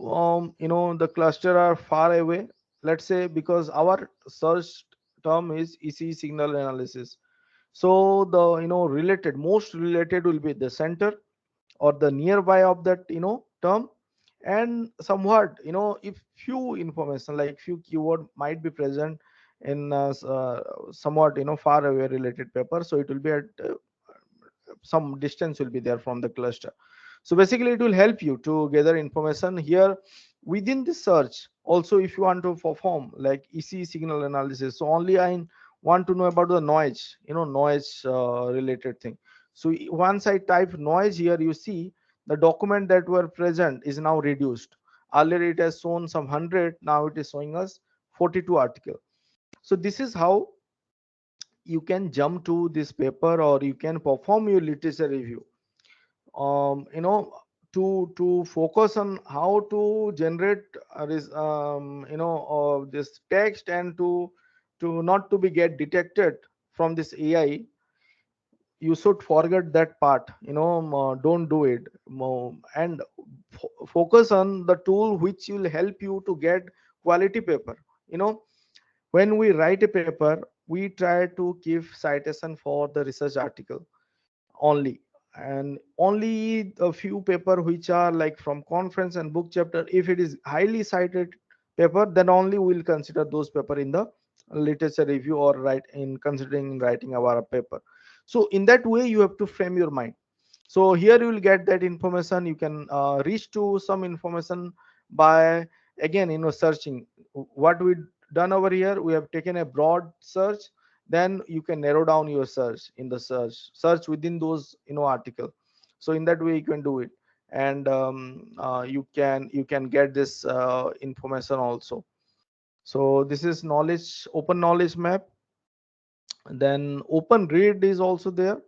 the cluster are far away, let's say, because our search term is EC signal analysis. So the related, most related will be the center or the nearby of that term, and somewhat, if few information, like few keyword might be present in somewhat far away related paper, so it will be at some distance will be there from the cluster. So basically it will help you to gather information here within the search. Also, if you want to perform like EC signal analysis, so only I want to know about the noise, noise related thing. So once I type noise here, you see the document that were present is now reduced. Earlier it has shown some 100, now it is showing us 42 article. So this is how you can jump to this paper, or you can perform your literature review. To focus on how to generate this text, and to not to be get detected from this AI, you should forget that part. Don't do it. And focus on the tool which will help you to get quality paper. When we write a paper, we try to give citation for the research article only. and only a few paper which are like from conference and book chapter, if it is highly cited paper, then only we'll consider those paper in the literature review or write in considering writing our paper. So in that way you have to frame your mind. So here you will get that information. You can reach to some information by, again, searching. What we done over here, we have taken a broad search, then you can narrow down your search in the search within those article. So in that way you can do it. And you can get this information also. So this is knowledge, open knowledge map. Then open read is also there,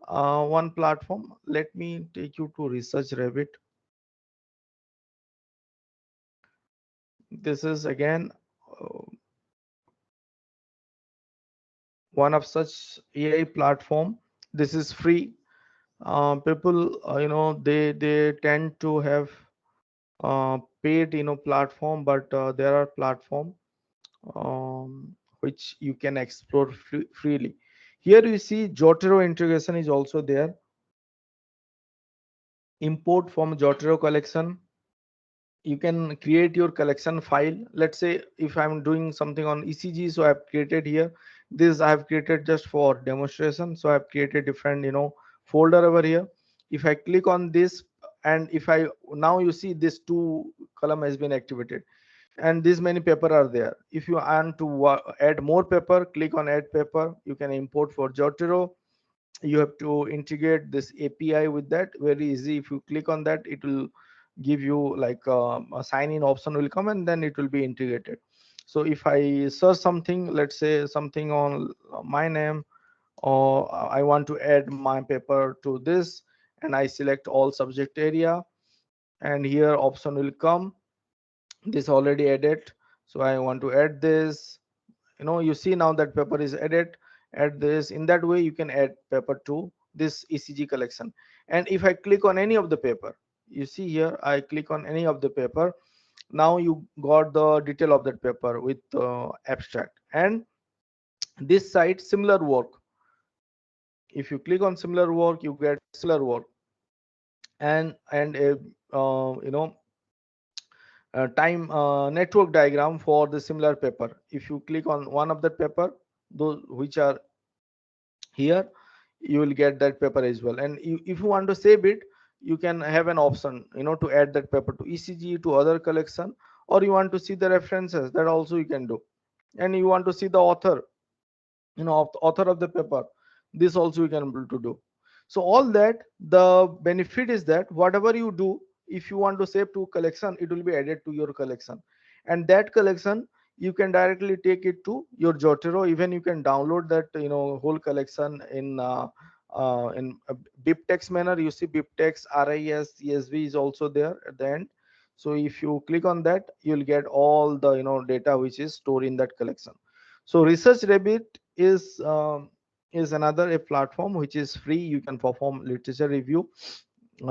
one platform. Let me take you to research rabbit. This is again uh, one of such AI platform. This is free. People, they tend to have paid platform, but there are platform which you can explore freely. Here you see Jotero integration is also there. Import from Jotero collection. You can create your collection file. Let's say if I'm doing something on ECG, so I've created here, this I have created just for demonstration. So I've created different folder over here. If I click on this, and if I now, you see this two column has been activated, and these many paper are there. If you want to add more paper, click on add paper. You can import for Jotero. You have to integrate this API with that, very easy. If you click on that, it will give you like a sign in option will come, and then it will be integrated. So if I search something, let's say something on my name, or I want to add my paper to this, and I select all subject area, and here option will come, this already added. So I want to add this. You see now that paper is added. Add this. In that way you can add paper to this ECG collection. And if I click on any of the paper, you see here, I click on any of the paper, now you got the detail of that paper with abstract. And this site similar work, if you click on similar work, you get similar work, and a time network diagram for the similar paper. If you click on one of the paper, those which are here, you will get that paper as well. And if you want to save it, you can have an option to add that paper to ECG, to other collection, or you want to see the references, that also you can do. And you want to see the author, of the author of the paper, this also you can able to do. So all that, the benefit is that whatever you do, if you want to save to collection, it will be added to your collection. And that collection, you can directly take it to your Jotero. Even you can download that whole collection in a BibTeX manner. You see BibTeX, RIS, CSV is also there at the end. So if you click on that, you'll get all the data which is stored in that collection. So Research Rabbit is another a platform which is free. You can perform literature review,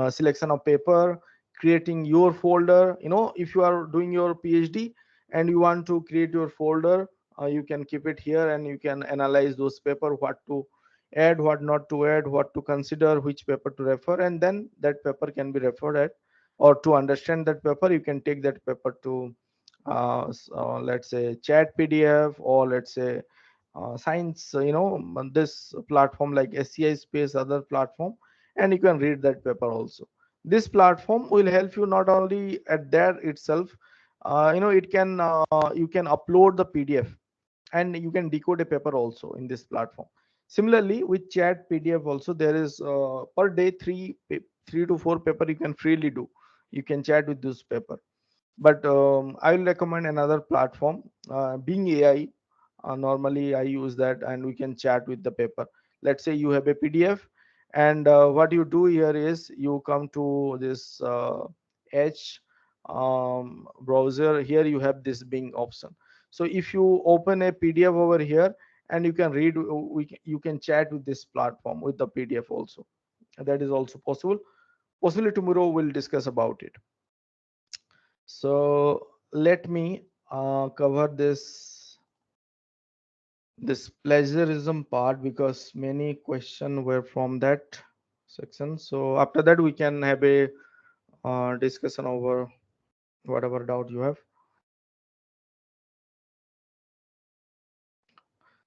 selection of paper, creating your folder. If you are doing your PhD and you want to create your folder, you can keep it here, and you can analyze those paper, what to add, what not to add, what to consider, which paper to refer, and then that paper can be referred at. Or to understand that paper, you can take that paper to let's say chat PDF, or let's say science, this platform like Skyspace, other platform, and you can read that paper also. This platform will help you not only at that itself, it can you can upload the PDF, and you can decode a paper also in this platform. Similarly with chat PDF also, there is per day three to four paper you can freely do. You can chat with this paper. But I will recommend another platform, being AI. Normally I use that, and we can chat with the paper. Let's say you have a PDF, and what you do here is you come to this Edge browser. Here you have this Bing option. So if you open a PDF over here, and you can read, you can chat with this platform with the PDF also. That is also possible. Possibly tomorrow we'll discuss about it. So let me cover this plagiarism part, because many questions were from that. section. So after that, we can have a discussion over whatever doubt you have.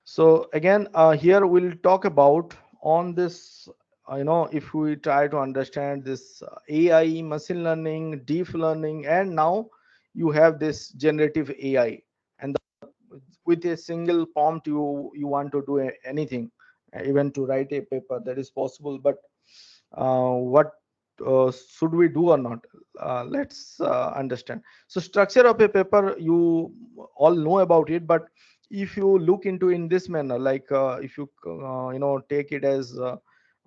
So again, here we'll talk about on this, if we try to understand this AI, machine learning, deep learning, and now you have this generative AI, and with a single prompt, you want to do anything, even to write a paper, that is possible. But what should we do or not? Let's understand. So structure of a paper, you all know about it, but if you look into in this manner, like if you take it as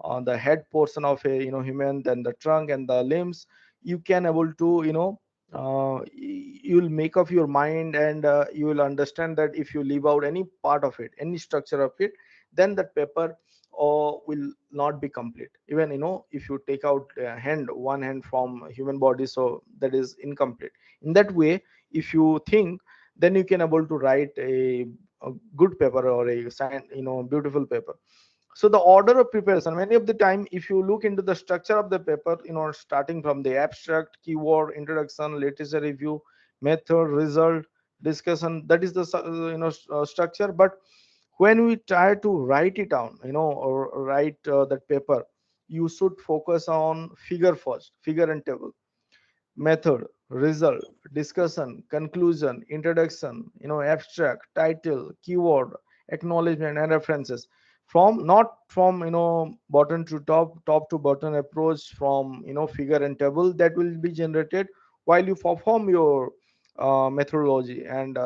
on the head portion of a human, then the trunk and the limbs, you can able to you'll make up your mind, and you will understand that if you leave out any part of it, any structure of it, then that paper will not be complete. Even if you take out one hand from human body, so that is incomplete. In that way, if you think, then you can able to write a good paper or a beautiful paper. So the order of preparation, many of the time, if you look into the structure of the paper, starting from the abstract, keyword, introduction, literature review, method, result, discussion, that is the structure. But when we try to write it down, or write that paper, you should focus on figure first, figure and table, method, result, discussion, conclusion, introduction, abstract, title, keyword, acknowledgement, and references. From not from bottom to top, top to bottom approach, from figure and table that will be generated while you perform your methodology and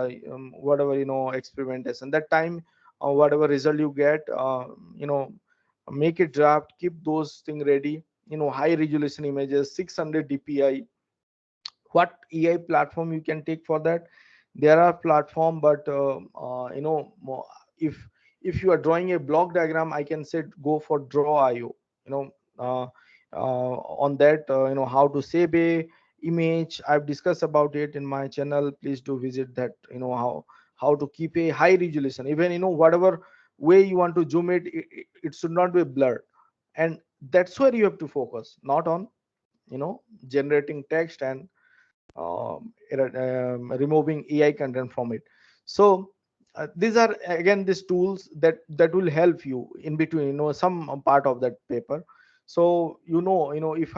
whatever experimentation. That time, whatever result you get, make a draft, keep those things ready. High resolution images, 600 dpi. What AI platform you can take for that? There are platform, but if you are drawing a block diagram, I can say go for draw.io. you know uh, on that, how to save a image, I've discussed about it in my channel. Please do visit that. How to keep a high resolution, even whatever way you want to zoom it, it should not be blurred. And that's where you have to focus, not on generating text and removing AI content from it. So these are again these tools that will help you in between, some part of that paper. So if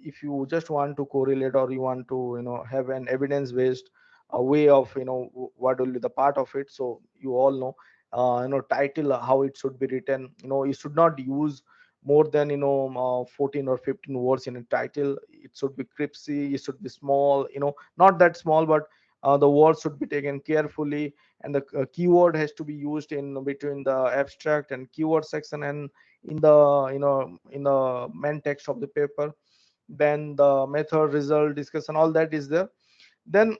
if you just want to correlate, or you want to have an evidence based way of what will be the part of it. So you all know, title, how it should be written. You should not use more than 14 or 15 words in a title. It should be crispy, it should be small, not that small, but the words should be taken carefully. And the keyword has to be used in between the abstract and keyword section, and in the in the main text of the paper. Then the method, result, discussion, all that is there. Then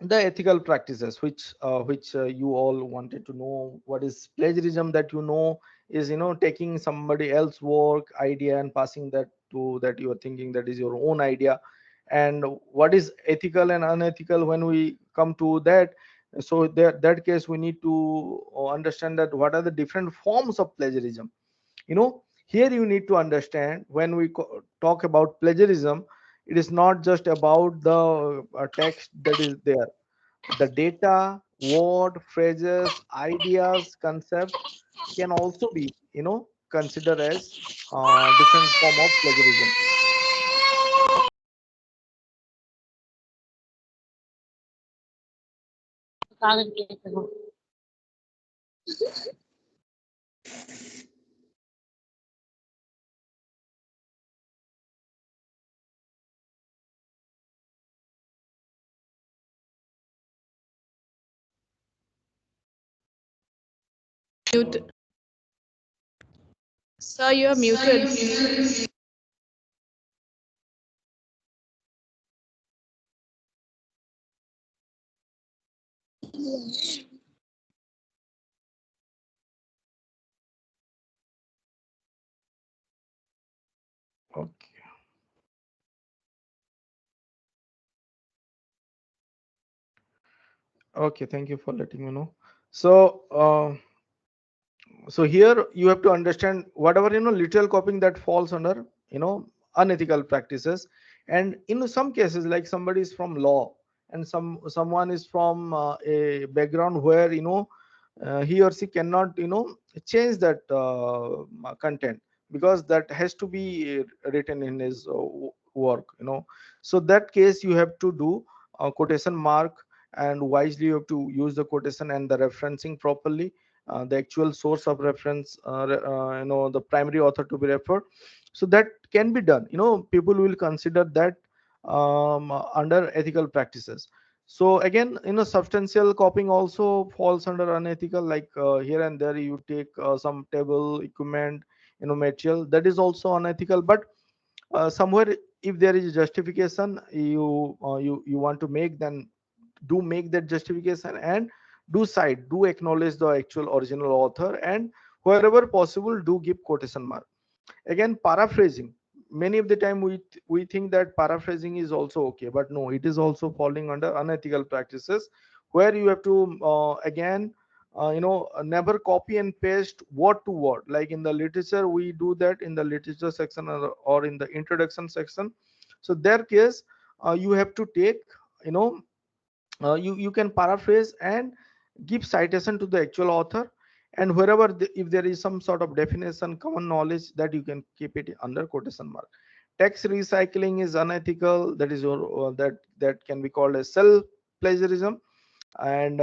the ethical practices, which you all wanted to know. What is plagiarism? That is taking somebody else's work idea and passing that to that you are thinking that is your own idea. And what is ethical and unethical when we come to that? So that case, we need to understand that what are the different forms of plagiarism. Here you need to understand, when we talk about plagiarism, it is not just about the text that is there. The data, word, phrases, ideas, concept can also be considered as different form of plagiarism. Mute. Sir, you are muted. Okay. Okay, thank you for letting me know. So So here you have to understand whatever literal copying that falls under unethical practices. And in some cases, like somebody is from law and someone is from a background where he or she cannot change that content, because that has to be written in his work. So that case you have to do quotation mark, and wisely you have to use the quotation and the referencing properly, the actual source of reference, the primary author to be referred. So that can be done. People will consider that under ethical practices. So again, substantial copying also falls under unethical, like here and there you take some table equipment, material, that is also unethical. But somewhere, if there is justification, you want to make, then do make that justification, and do acknowledge the actual original author, and wherever possible do give quotation mark. Again, paraphrasing, many of the time we think that paraphrasing is also okay, but no, it is also falling under unethical practices, where you have to again never copy and paste word to word. Like in the literature, we do that in the literature section, or in the introduction section. So their case, you have to take, you know you can paraphrase and give citation to the actual author. And wherever if there is some sort of definition, common knowledge, that you can keep it under quotation mark. Text recycling is unethical. That is your that can be called as self plagiarism. And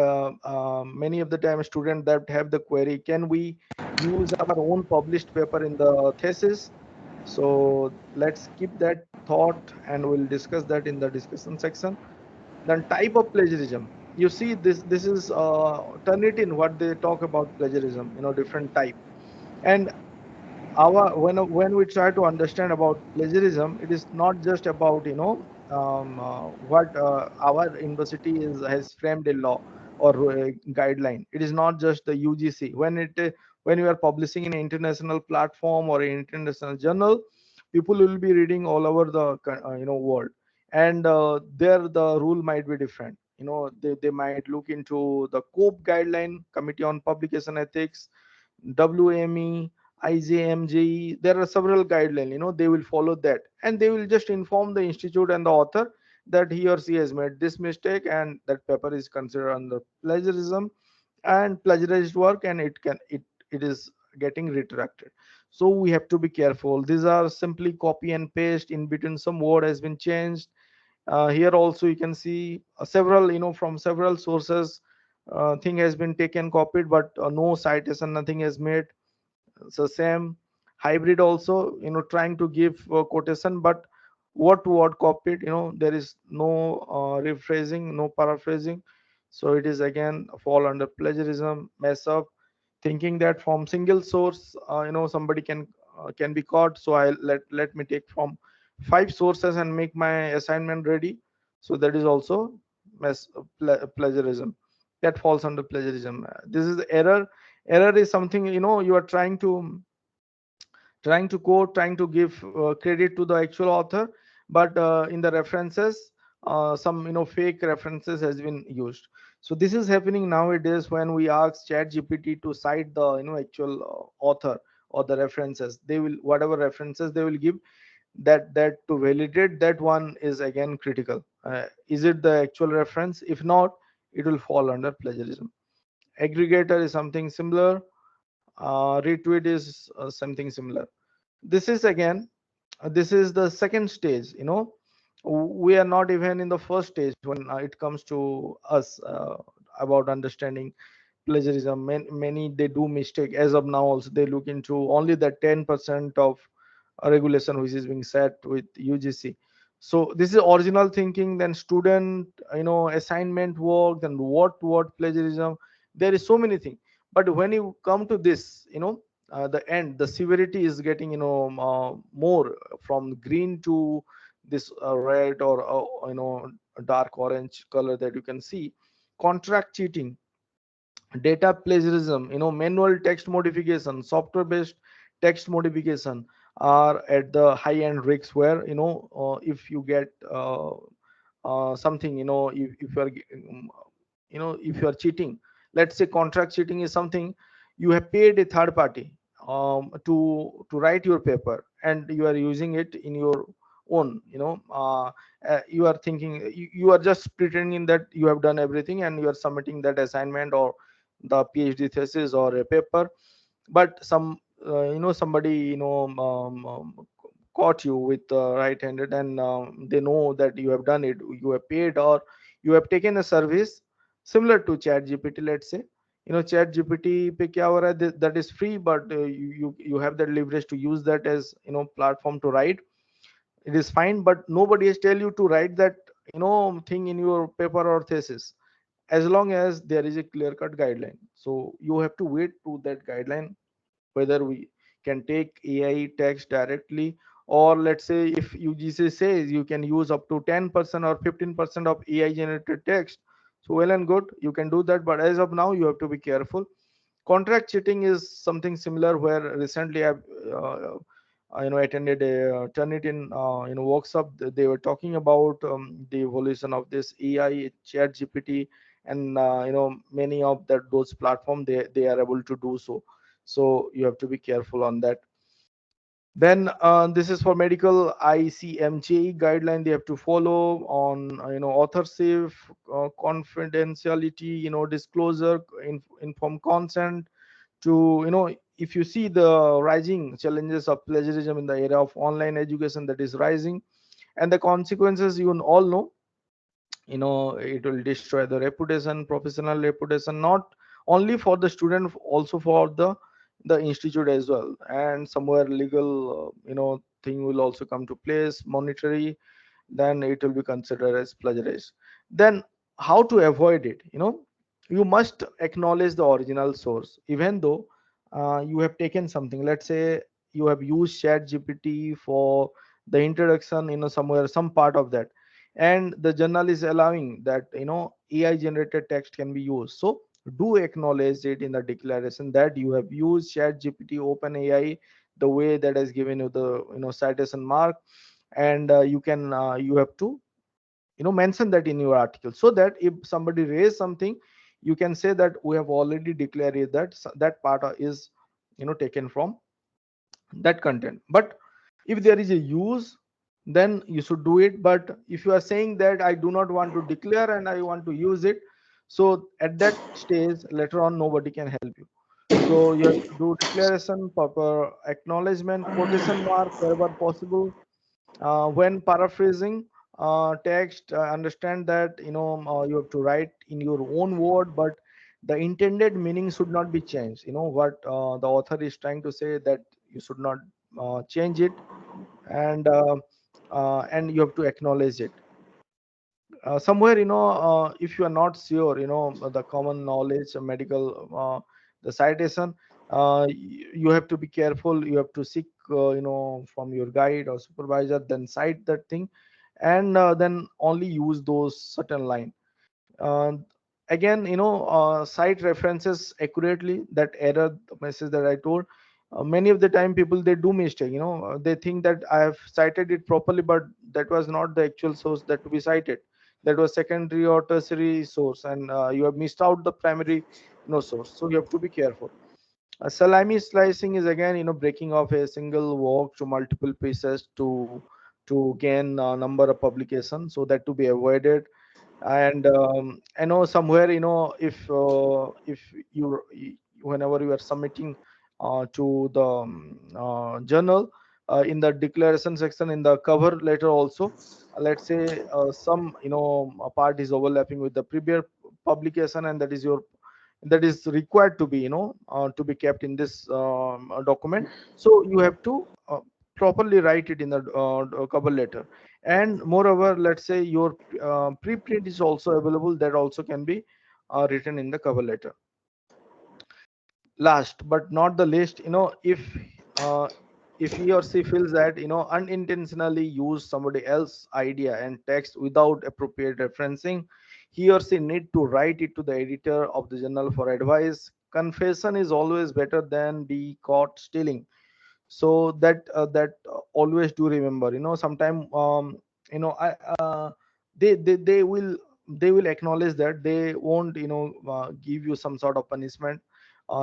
many of the time students that have the query, can we use our own published paper in the thesis? So let's keep that thought, and we'll discuss that in the discussion section. Then type of plagiarism, you see, this is Turnitin, what they talk about plagiarism, different type. And our when we try to understand about plagiarism, it is not just about what our university has framed a law or a guideline. It is not just the UGC. When you are publishing in an international platform or an international journal, people will be reading all over the world. And there the rule might be different. They might look into the COPE guideline, Committee on Publication Ethics, WME, IJMJE. There are several guidelines. They will follow that, and they will just inform the institute and the author that he or she has made this mistake, and that paper is considered under plagiarism and plagiarized work, and it is getting retracted. So we have to be careful. These are simply copy and paste. In between, some word has been changed. Here also you can see several, from several sources, thing has been taken, copied, but no citation, nothing is made. So same hybrid also, trying to give quotation, but word to word copied. There is no rephrasing, no paraphrasing. So it is again fall under plagiarism. Mess up, thinking that from single source, somebody can be caught. So I let me take from 5 sources and make my assignment ready. So that is also plagiarism. That falls under plagiarism. This is the error. Error is something, you are trying to quote, trying to give credit to the actual author, but in the references, some fake references has been used. So this is happening nowadays. When we ask ChatGPT to cite the actual author or the references, they will, whatever references they will give, that to validate that one is again critical. Is it the actual reference? If not, it will fall under plagiarism. Aggregator is something similar. Retweet is something similar. This is again, this is the second stage. We are not even in the first stage when it comes to us about understanding plagiarism. Many they do mistake. As of now also, they look into only the 10% of regulation which is being set with UGC. So this is original thinking, then student assignment work, then word to word plagiarism. There is so many things. But when you come to this, the end, the severity is getting more, from green to this red, or dark orange color that you can see. Contract cheating, data plagiarism, manual text modification, software based text modification are at the high end risks, where if you get something, if you are if you are cheating. Let's say contract cheating is something, you have paid a third party to write your paper, and you are using it in your own, you are thinking, you are just pretending that you have done everything, and you are submitting that assignment or the PhD thesis or a paper. But somebody caught you with right handed, and they know that you have done it, you have paid, or you have taken a service similar to chat gpt, let's say. chat gpt pe kya ho raha hai, that is free, but you have that leverage to use that as platform to write. It is fine, but nobody has tell you to write that thing in your paper or thesis, as long as there is a clear cut guideline. So you have to wait to that guideline, whether we can take AI text directly, or let's say if UGC says you can use up to 10% or 15% of AI generated text, so well and good, you can do that. But as of now, you have to be careful. Contract cheating is something similar, where recently I've attended a Turnitin workshop. They were talking about the evolution of this AI, Chat GPT, and many of that those platform, they are able to do so. So you have to be careful on that. Then this is for medical ICMJ guideline they have to follow on authorship, confidentiality, disclosure, informed consent. To if you see the rising challenges of plagiarism in the era of online education that is rising, and the consequences you all know, it will destroy the reputation, professional reputation, not only for the student, also for the institute as well. And somewhere legal thing will also come to place, monetary, then it will be considered as plagiarism. Then how to avoid it? You must acknowledge the original source, even though you have taken something. Let's say you have used chat gpt for the introduction, somewhere some part of that, and the journal is allowing that AI generated text can be used. So do acknowledge it in the declaration that you have used chat gpt, open AI, the way that has given you the citation mark. And you have to mention that in your article, so that if somebody raise something, you can say that we have already declared it, that that part is taken from that content. But if there is a use, then you should do it. But if you are saying that I do not want to declare and I want to use it, so at that stage later on nobody can help you. So you have to do declaration, proper acknowledgement, quotation mark wherever possible. When paraphrasing text, understand that you have to write in your own word, but the intended meaning should not be changed. What the author is trying to say, that you should not change it. And you have to acknowledge it. Somewhere if you are not sure, the common knowledge, medical, the citation, you have to be careful. You have to seek from your guide or supervisor, then cite that thing, and then only use those certain line. uh, Again, cite references accurately, that error message that I told. Many of the time people, they do mistake. They think that I have cited it properly, but that was not the actual source that to be cited. That was secondary or tertiary source, and you have missed out the primary source. So you have to be careful. Salami slicing is again breaking off a single work to multiple pieces to gain a number of publications, so that to be avoided. And I know somewhere, if whenever you are submitting to the journal, in the declaration section, in the cover letter also, let's say some a part is overlapping with the previous publication, and that is your, that is required to be to be kept in this document. So you have to properly write it in the cover letter. And moreover, let's say your preprint is also available, that also can be written in the cover letter. Last but not the least, uh, if he or she feels that unintentionally use somebody else's idea and text without appropriate referencing, he or she need to write it to the editor of the journal for advice. Confession is always better than be caught stealing. So that always do remember, sometime I they will acknowledge that they won't give you some sort of punishment.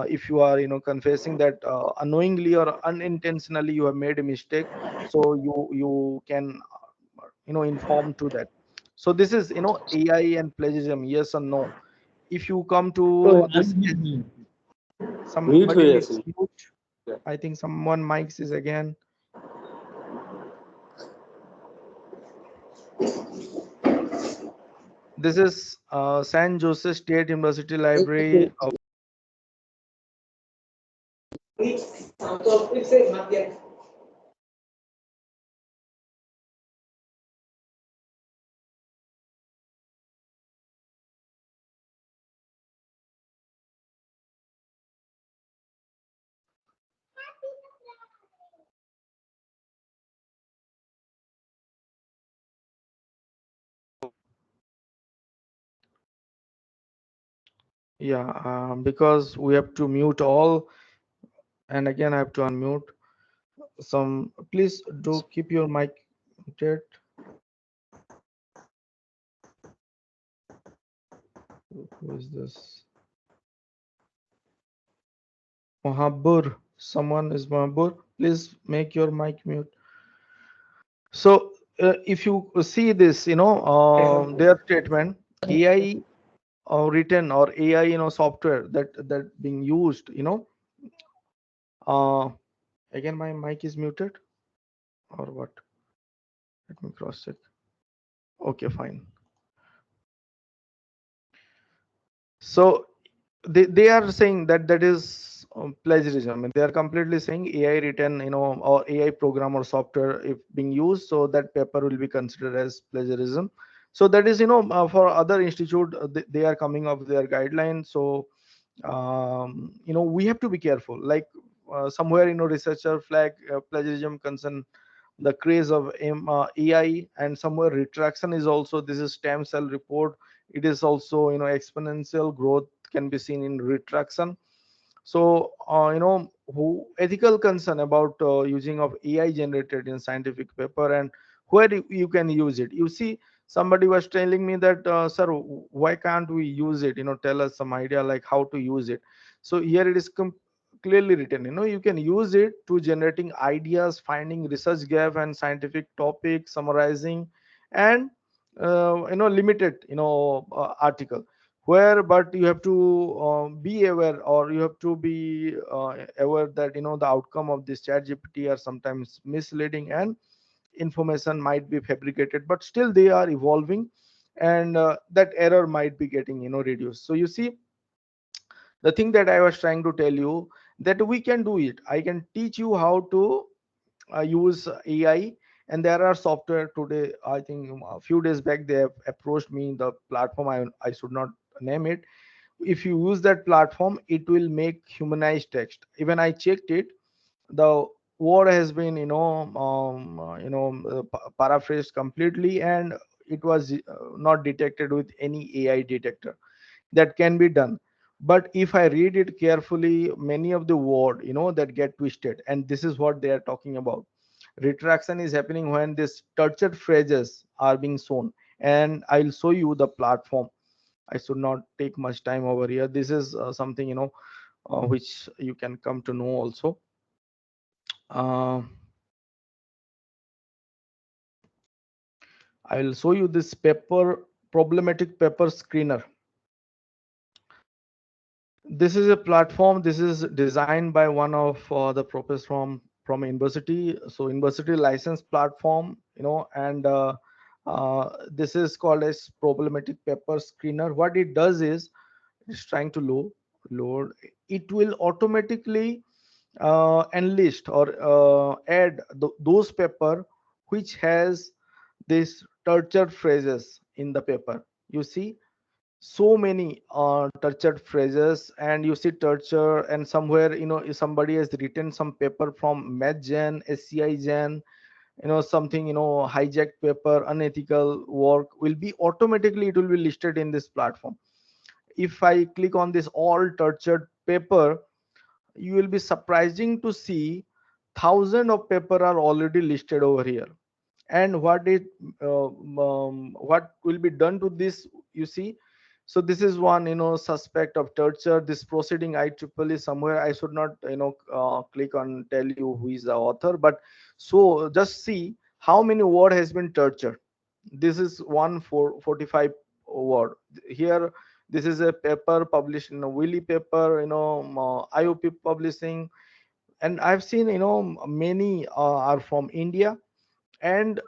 if you are confessing that unknowingly or unintentionally you have made a mistake, so you can inform to that. So this is AI and plagiarism, yes or no. If you come to this, somebody needs mute. I think someone mics is again. This is San Jose State University Library. Yeah, because we have to mute all, and again I have to unmute. Some, please do keep your mic muted. Who is this? Mahabur. Someone is Mahabur. Please make your mic mute. So if you see this, their statement, AI written or AI, software that being used, uh, again my mic is muted or what? Let me cross check. Okay, fine. So they are saying that is plagiarism, and they are completely saying AI written, or AI program or software if being used, so that paper will be considered as plagiarism. So that is, for other institute, they are coming up with their guidelines. So we have to be careful, like somewhere, researcher flag plagiarism concern the craze of AI, and somewhere retraction is also, this is stem cell report, it is also, exponential growth can be seen in retraction. So who ethical concern about using of AI generated in scientific paper, and where you can use it. You see, somebody was telling me that, sir, why can't we use it, tell us some idea like how to use it. So here it is clearly written, you can use it to generating ideas, finding research gap and scientific topic summarizing, and limited article where, but you have to be aware, or you have to be aware that the outcome of this chat gpt are sometimes misleading, and information might be fabricated, but still they are evolving, and that error might be getting reduced. So you see, the thing that I was trying to tell you, that we can do it. I can teach you how to use AI, and there are software today. I think a few days back they have approached me, the platform, I should not name it. If you use that platform, it will make humanized text. Even I checked it, the word has been paraphrased completely, and it was not detected with any AI detector. That can be done, but if I read it carefully, many of the word that get twisted, and this is what they are talking about. Retraction is happening when these tortured phrases are being shown, and I'll show you the platform. I should not take much time over here. This is something which you can come to know also. uh, I will show you this paper, problematic paper screener. This is a platform. This is designed by one of the professors from a university. So university license platform, and this is called as problematic paper screener. What it does is, it's trying to load. It will automatically enlist or add those paper which has this tortured phrases in the paper. You see, so many tortured phrases, and you see torture, and somewhere if somebody has written some paper from math gen, sci gen, something, hijacked paper, unethical work, will be automatically, it will be listed in this platform. If I click on this all tortured paper, you will be surprising to see thousand of paper are already listed over here. And what will be done to this, you see, So this is one, suspect of torture. This proceeding IEEE somewhere. I should not, click on tell you who is the author, but so just see how many word has been tortured. This is 145 word here. This is a paper published in a Willy paper, IOP publishing, and I've seen, many are from India, and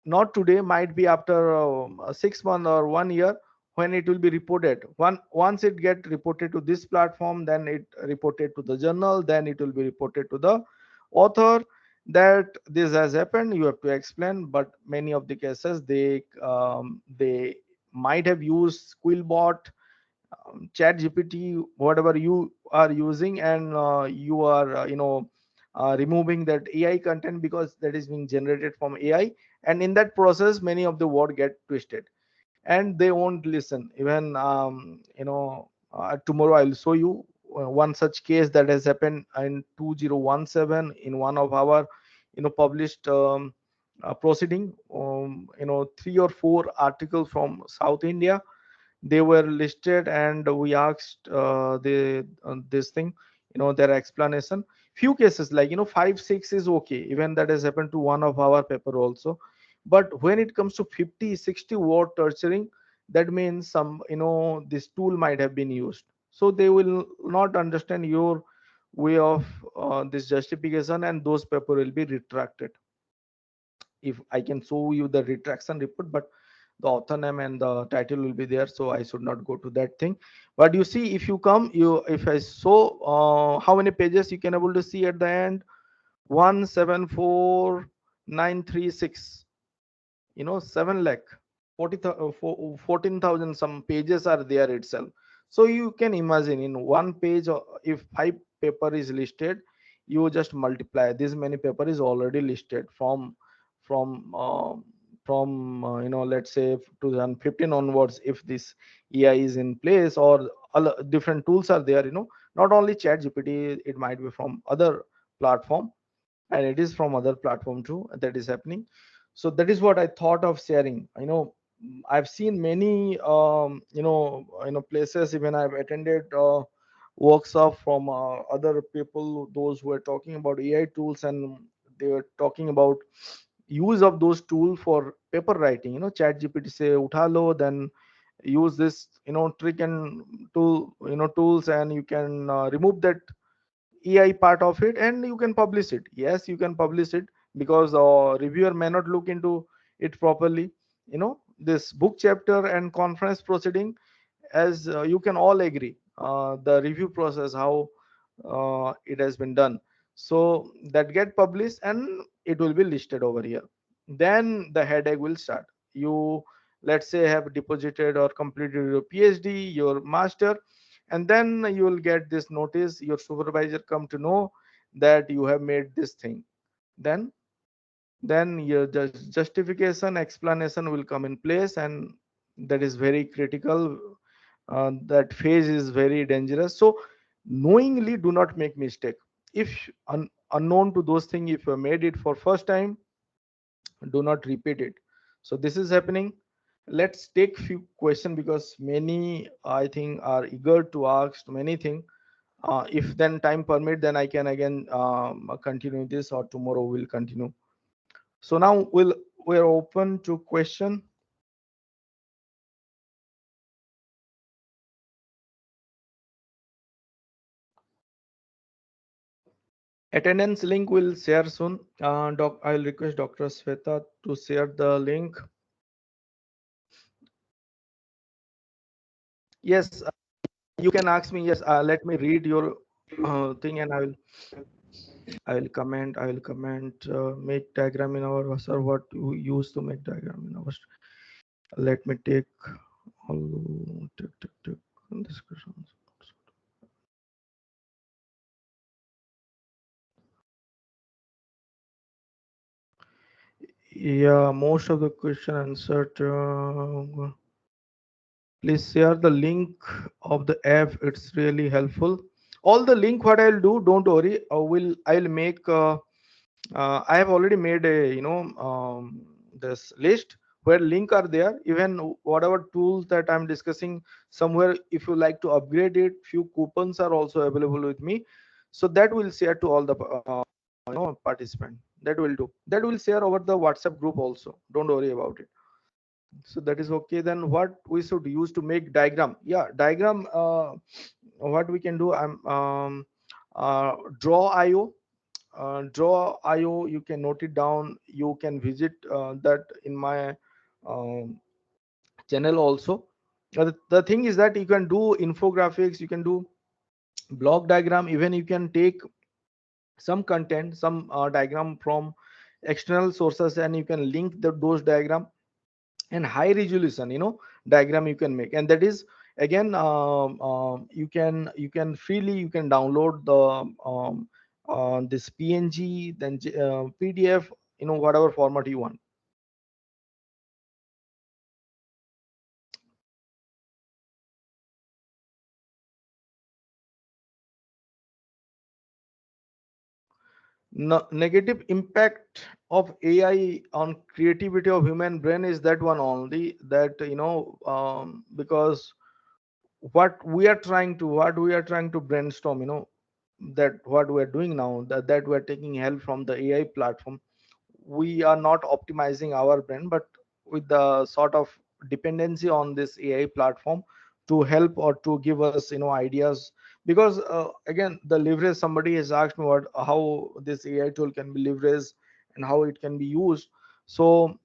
not today, might be after 6 months or 1 year, when it will be reported. Once it get reported to this platform, then it reported to the journal, then it will be reported to the author that this has happened. You have to explain. But many of the cases, they might have used Quillbot, chat gpt, whatever you are using, and you are removing that AI content because that is being generated from AI, and in that process many of the word get twisted, and they won't listen even. Tomorrow I'll show you one such case that has happened in 2017 in one of our published proceeding. 3 or 4 articles from South India, they were listed, and we asked this thing, their explanation. Few cases like 5 6 is okay, even that has happened to one of our paper also. But when it comes to 50 60 word torturing, that means some, this tool might have been used, so they will not understand your way of this justification, and those paper will be retracted. If I can show you the retraction report, but the author name and the title will be there, so I should not go to that thing. But you see, if you come, if I show how many pages you can able to see at the end, 174936, 7 lakh 14,000 some pages are there itself. So you can imagine, in one page, if 5 paper is listed, you just multiply this many paper is already listed from let's say 2015 onwards. If this AI is in place, or different tools are there, not only chat gpt, it might be from other platform, and it is from other platform too that is happening. So that is what I thought of sharing. I've seen many places, even I've attended workshop from other people, those who are talking about AI tools, and they were talking about use of those tools for paper writing. Chat gpt say utha lo, then use this trick and tools, and you can remove that AI part of it, and you can publish it. Yes, you can publish it, because reviewer may not look into it properly. This book chapter and conference proceeding, as you can all agree, the review process, how it has been done. So that get published, and it will be listed over here. Then the headache will start. You, let's say, have deposited or completed your PhD, your master, and then you will get this notice. Your supervisor come to know that you have made this thing. Then your justification explanation will come in place, and that is very critical. That phase is very dangerous. So knowingly do not make mistake. If unknown to those things, if you made it for first time, do not repeat it. So this is happening. Let's take few questions, because many, I think, are eager to ask many things. If then time permit, then I can again continue this, or tomorrow we'll continue. So now we're open to question. Attendance link will share soon. I'll request Dr. Sweta to share the link. Yes, you can ask me. Yes, let me read your thing, and I will comment. Make diagram in our, sir, what you use to make diagram in our. Let me take all tick discussions. Yeah, most of the question answered. Please share the link of the app. It's really helpful. All the link, what I'll do, don't worry. I'll make. I have already made a this list. where link are there. Even whatever tools that I'm discussing, somewhere if you like to upgrade it, few coupons are also available with me. So that will share to all the participant. That will do. That will share over the WhatsApp group also. Don't worry about it. So that is okay. Then what we should use to make diagram? Yeah, diagram. What we can do? I'm draw IO. Draw IO. You can note it down. You can visit that in my um, channel also. The thing is that you can do infographics. You can do block diagram. Even you can take some content, some diagram from external sources, and you can link those diagram, and high resolution diagram you can make. And that is again you can freely you can download the this PNG, then PDF, whatever format you want. No, negative impact of AI on creativity of human brain is that one only, that because what we are trying to brainstorm, that what we are doing now, that we are taking help from the AI platform. We are not optimizing our brand, but with the sort of dependency on this AI platform to help or to give us ideas. Because again, the leverage, somebody has asked me what how this AI tool can be leveraged and how it can be used. So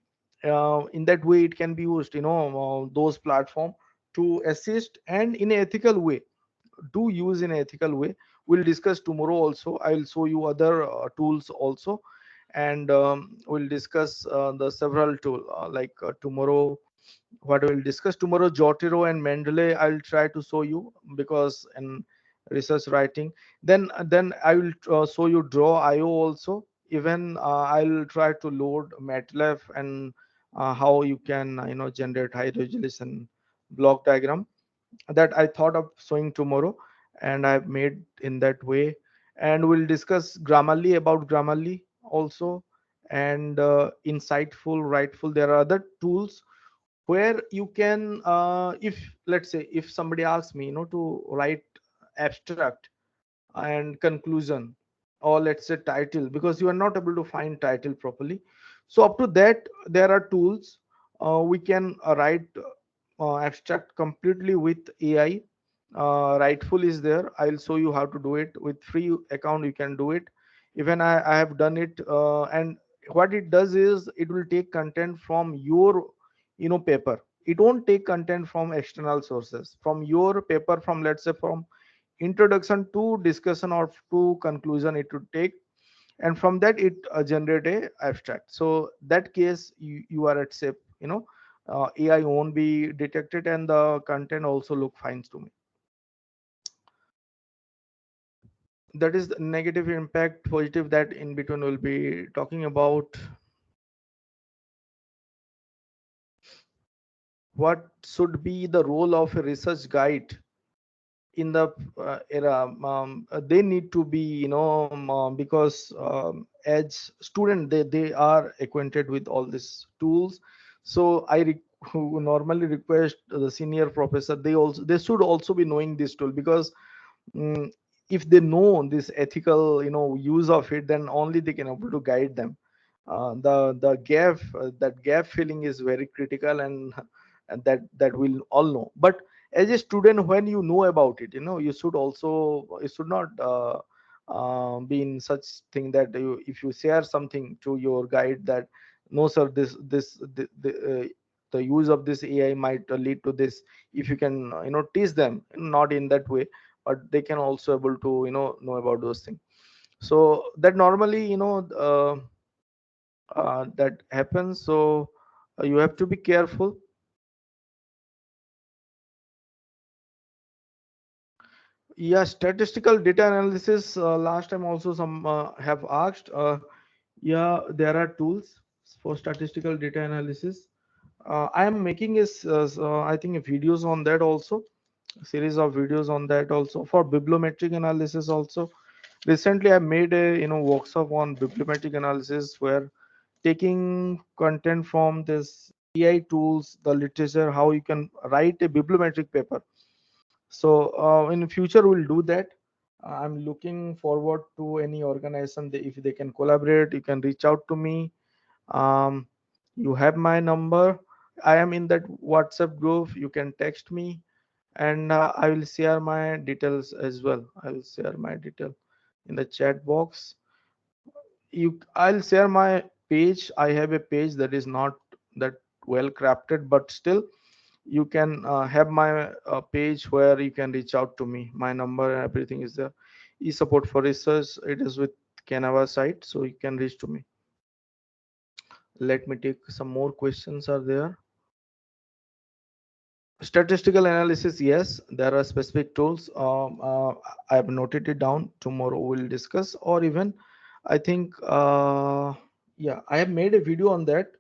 in that way it can be used, those platform to assist and in an ethical way, do use in an ethical way. We'll discuss tomorrow also. I will show you other tools also. And we'll discuss the several tool like tomorrow. What we'll discuss tomorrow, Jotero and Mendeley, I'll try to show you, because in research writing. Then I will show you draw IO also. Even I'll try to load MATLAB, and how you can generate high resolution block diagram. That I thought of showing tomorrow, and I've made in that way. And we'll discuss Grammarly, about Grammarly also. And Inciteful, Rightful, there are other tools where you can if let's say if somebody asks me to write abstract and conclusion, or let's say title, because you are not able to find title properly. So up to that, there are tools. We can write abstract completely with AI. Rightful is there. I'll show you how to do it with free account. You can do it. Even I have done it. And what it does is it will take content from your paper. It won't take content from external sources, from your paper, from let's say from introduction to discussion or to conclusion it would take. And from that it generate a abstract. So that case you are at safe. AI won't be detected, and the content also look fine to me. That is the negative impact. Positive, that in between we'll be talking about. What should be the role of a research guide in the era? They need to be because as student they are acquainted with all these tools. So who normally request the senior professor, they should also be knowing this tool, because mm, if they know this ethical use of it, then only they can able to guide them. The gap, that gap filling is very critical, and that we'll all know. But as a student, when you know about it, you should not be in such thing that if you share something to your guide that no sir, the use of this AI might lead to this. If you can teach them, not in that way, but they can also able to know about those things. So that normally that happens. So you have to be careful. Yeah, statistical data analysis. Last time also some have asked. Yeah, there are tools for statistical data analysis. I am making I think videos on that also, a series of videos on that also, for bibliometric analysis also. Recently I made a workshop on bibliometric analysis, where taking content from this AI tools, the literature, how you can write a bibliometric paper. So in future we'll do that. I'm looking forward to any organization. If they can collaborate, you can reach out to me. um, you have my number. I am in that WhatsApp group. You can text me, and I will share my details as well. I will share my detail in the chat box. I'll share my page. I have a page that is not that well crafted, but still you can have my page where you can reach out to me. My number and everything is there. E-support for research, it is with Canva site, so you can reach to me. Let me take some more questions are there. Statistical analysis, yes, there are specific tools. I have noted it down. Tomorrow we'll discuss, or even I think, yeah, I have made a video on that.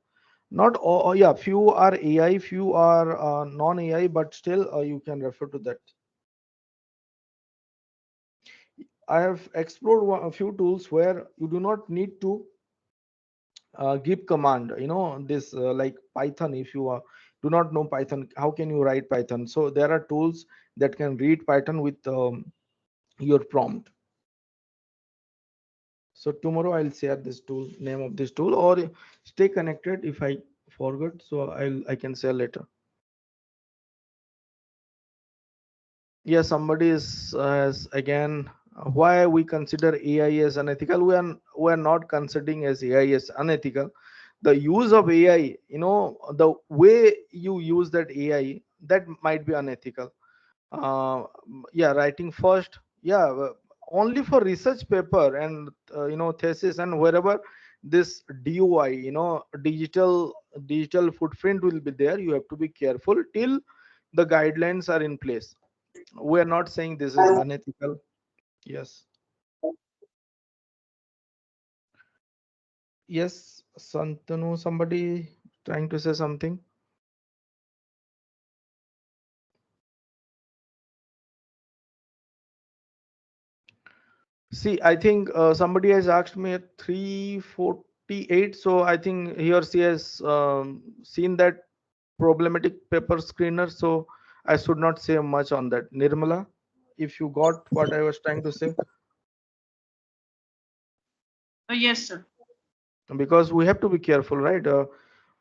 Not all, yeah, few are AI, few are non-AI, but still you can refer to that. I have explored a few tools where you do not need to give command. This like Python. If you do not know Python, how can you write Python? So there are tools that can read Python with your prompt. So tomorrow I'll share this tool, name of this tool, or stay connected if I forgot. So I can share later. Yeah, somebody is as again, why we consider AI as unethical. We are not considering as AI as unethical. The use of AI, the way you use that AI, that might be unethical. Yeah, writing first, yeah, only for research paper and thesis, and wherever this DOI, digital footprint will be there. You have to be careful till the guidelines are in place. We are not saying this is unethical. Yes. Yes, Santanu, somebody trying to say something. See, I think somebody has asked me at 348. So I think he or she has seen that problematic paper screener. So I should not say much on that. Nirmala, if you got what I was trying to say. Yes, sir. Because we have to be careful, right?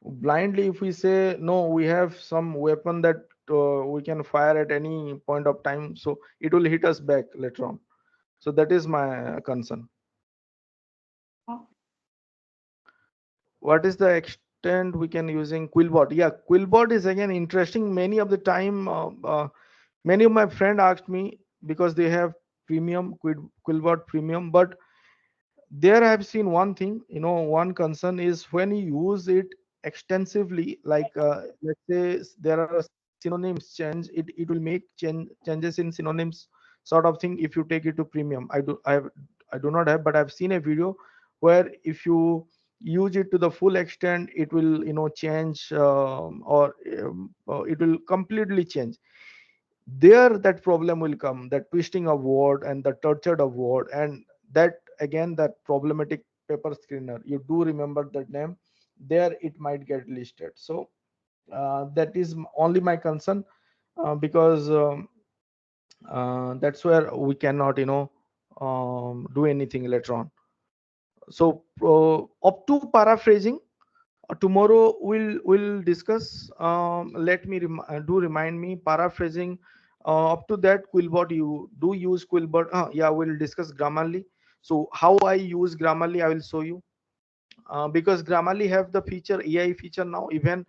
Blindly, if we say no, we have some weapon that we can fire at any point of time, so it will hit us back later on. So that is my concern. What is the extent we can using Quillbot? Yeah, Quillbot is again interesting. Many of the time, many of my friend asked me because they have premium Quillbot premium, but there I have seen one thing. One concern is when you use it extensively, like let's say there are synonyms change, it will make changes in synonyms sort of thing if you take it to premium. I do not have, but I've seen a video where if you use it to the full extent, it will change, or it will completely change. There that problem will come, that twisting of word and the tortured of word, and that again, that problematic paper screener, you do remember that name, there it might get listed. So that is only my concern, because that's where we cannot do anything later on. So up to paraphrasing, tomorrow we'll discuss. Let me do remind me paraphrasing. Up to that, Quillbot, you do use Quillbot. Yeah, we'll discuss Grammarly. So how I use Grammarly, I will show you. Because Grammarly have the feature, AI feature now. Even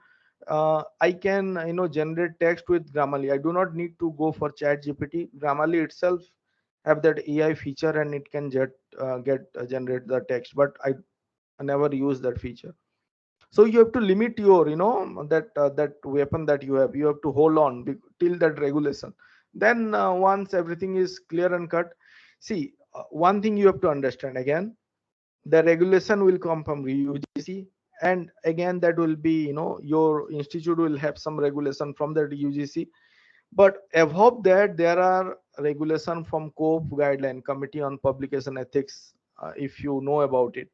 I can generate text with Grammarly. I do not need to go for ChatGPT. Grammarly itself have that AI feature, and it can generate the text. But I never use that feature. So you have to limit your that weapon that you have to hold on till that regulation. Then once everything is clear and cut, see, one thing you have to understand again, the regulation will come from UGC, and again that will be, your institute will have some regulation from the UGC. But above that, there are regulation from COPE guideline, Committee on Publication Ethics, if you know about it.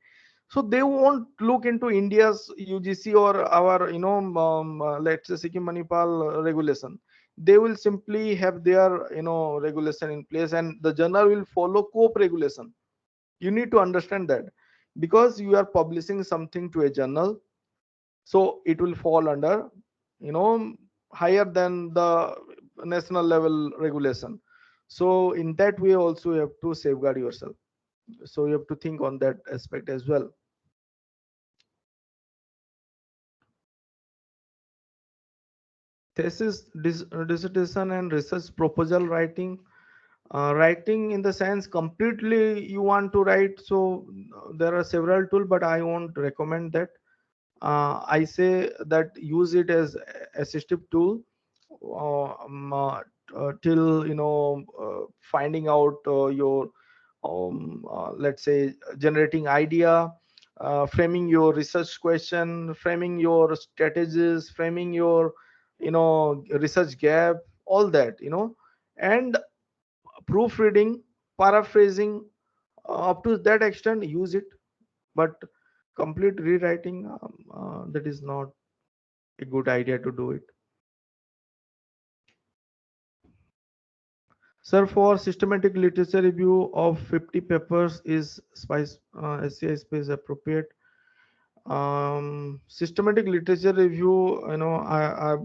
So they won't look into India's UGC or our, let's say Sikkim Manipal regulation. They will simply have their, regulation in place, and the journal will follow COPE regulation. You need to understand that, because you are publishing something to a journal, so it will fall under, you know, higher than the national level regulation. So in that way also you have to safeguard yourself. So you have to think on that aspect as well. Thesis, dissertation, and research proposal writing. Writing in the sense completely you want to write, so there are several tools, but I won't recommend that. I say that use it as assistive tool, till finding out your let's say generating idea, framing your research question, framing your strategies, framing your research gap, all that, and proofreading, paraphrasing, up to that extent use it. But complete rewriting, that is not a good idea to do it. Sir, for systematic literature review of 50 papers, is SCI space appropriate? Systematic literature review, I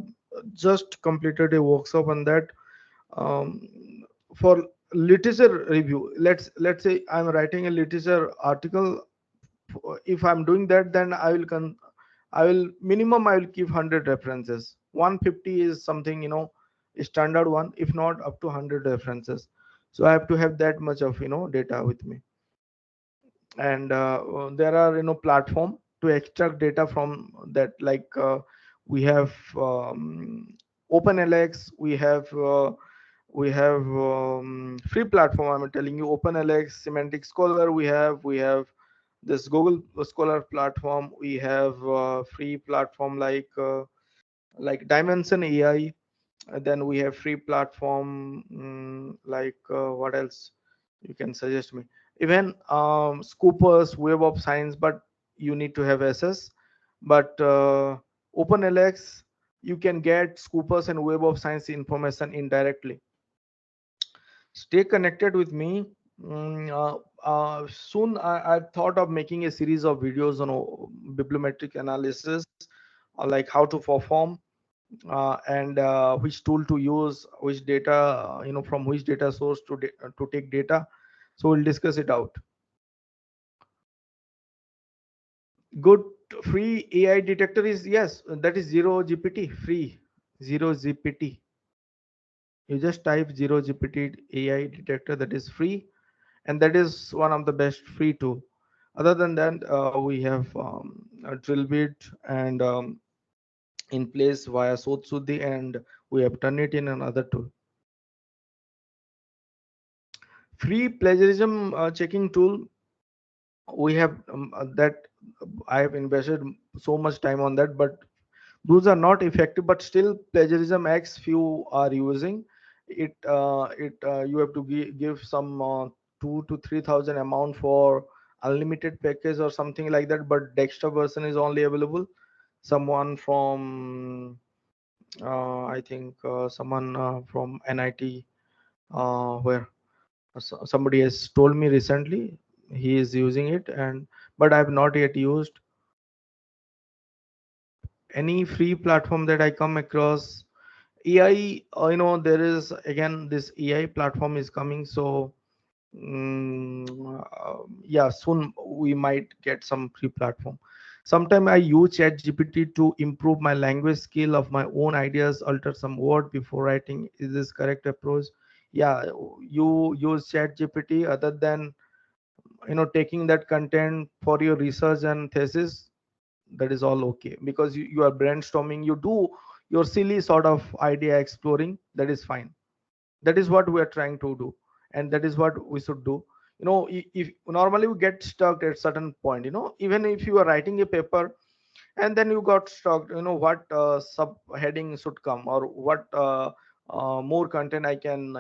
just completed a workshop on that. For literature review, let's say I'm writing a literature article. If I'm doing that, then I will minimum I will keep 100 references. 150 is something, standard one, if not up to 100 references. So I have to have that much of data with me. And there are platform to extract data from that, like we have OpenLX, we have free platform. I'm telling you, OpenLX, Semantic Scholar, we have this Google Scholar platform, we have free platform like Dimension AI. Then we have free platform, like what else you can suggest me? Even Scoopers, Web of Science, but you need to have SS. But OpenLX, you can get Scoopers and Web of Science information indirectly. Stay connected with me. Soon I thought of making a series of videos on bibliometric analysis, like how to perform, and which tool to use, which data, from which data source to take data. So we'll discuss it out. Good free AI detector is, yes, that is Zero GPT, free. Zero GPT. You just type Zero GPT AI detector, that is free, and that is one of the best free tool. Other than that, we have Drillbit and in place via Sotsudi, and we have done it in another tool. Free plagiarism checking tool, we have that. I have invested so much time on that, but those are not effective. But still, Plagiarism X few are using it. You have to give some 2 to 3,000 amount for unlimited package or something like that. But Dexter version is only available. Someone from I think someone from NIT, where somebody has told me recently he is using it, and but I have not yet used any free platform that I come across. AI, there is again this AI platform is coming, so yeah, soon we might get some free platform. Sometime I use ChatGPT to improve my language skill of my own ideas, alter some word before writing. Is this correct approach? Yeah, you use ChatGPT other than taking that content for your research and thesis. That is all okay, because you are brainstorming, you do your silly sort of idea exploring, that is fine. That is what we are trying to do, and that is what we should do. If normally we get stuck at certain point, even if you are writing a paper and then you got stuck, what subheading should come, or what more content I can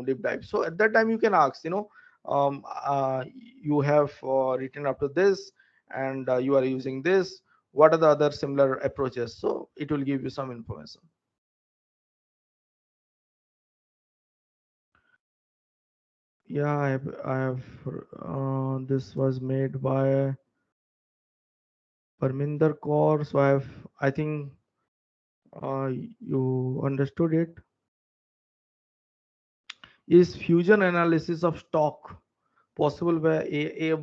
deep dive. So at that time you can ask, you have written up to this, and you are using this. What are the other similar approaches? So it will give you some information. Yeah, I have this was made by Parminder Kaur. So I think you understood it. Is fusion analysis of stock possible? Where a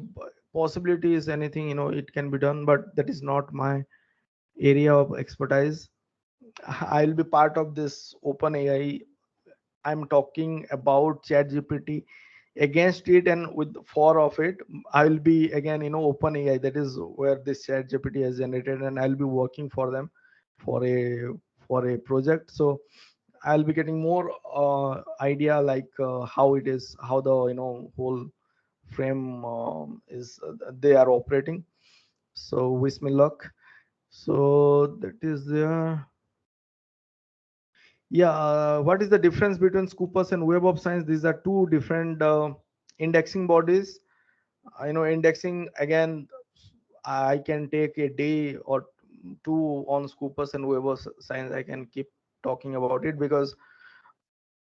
possibility is anything, it can be done, but that is not my area of expertise. I'll be part of this open AI. I'm talking about ChatGPT against it, and with four of it, I'll be again, open AI. That is where this ChatGPT has generated, and I'll be working for them for a project. So I'll be getting more idea like how it is, how the whole frame is they are operating. So wish me luck. So that is there. Yeah, what is the difference between Scopus and Web of Science? These are two different indexing bodies. Indexing again, I can take a day or two on Scopus and Web of Science. I can keep talking about it because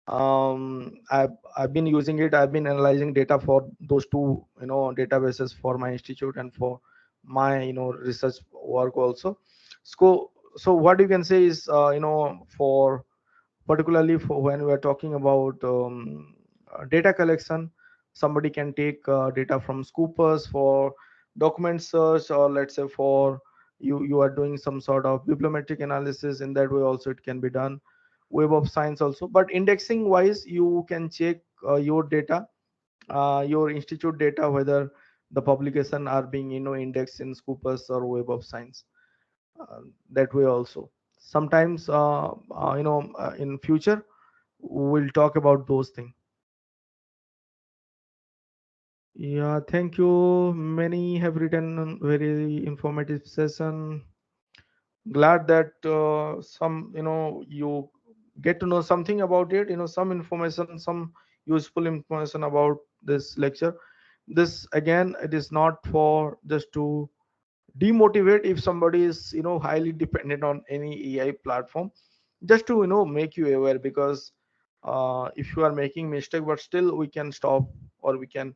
I've been using it. I've been analyzing data for those two databases for my institute and for my research work also. So what you can say is for particularly for when we are talking about data collection, somebody can take data from Scopus for document search, or let's say for you are doing some sort of bibliometric analysis. In that way also it can be done. Web of Science also, but indexing wise you can check your data, your institute data, whether the publication are being indexed in Scopus or Web of Science. That way also sometimes in future we'll talk about those things. Yeah, thank you. Many have written very informative session. Glad that some you get to know something about it, some information, some useful information about this lecture. This again, it is not for just to demotivate if somebody is highly dependent on any AI platform, just to make you aware, because if you are making mistake, but still we can stop, or we can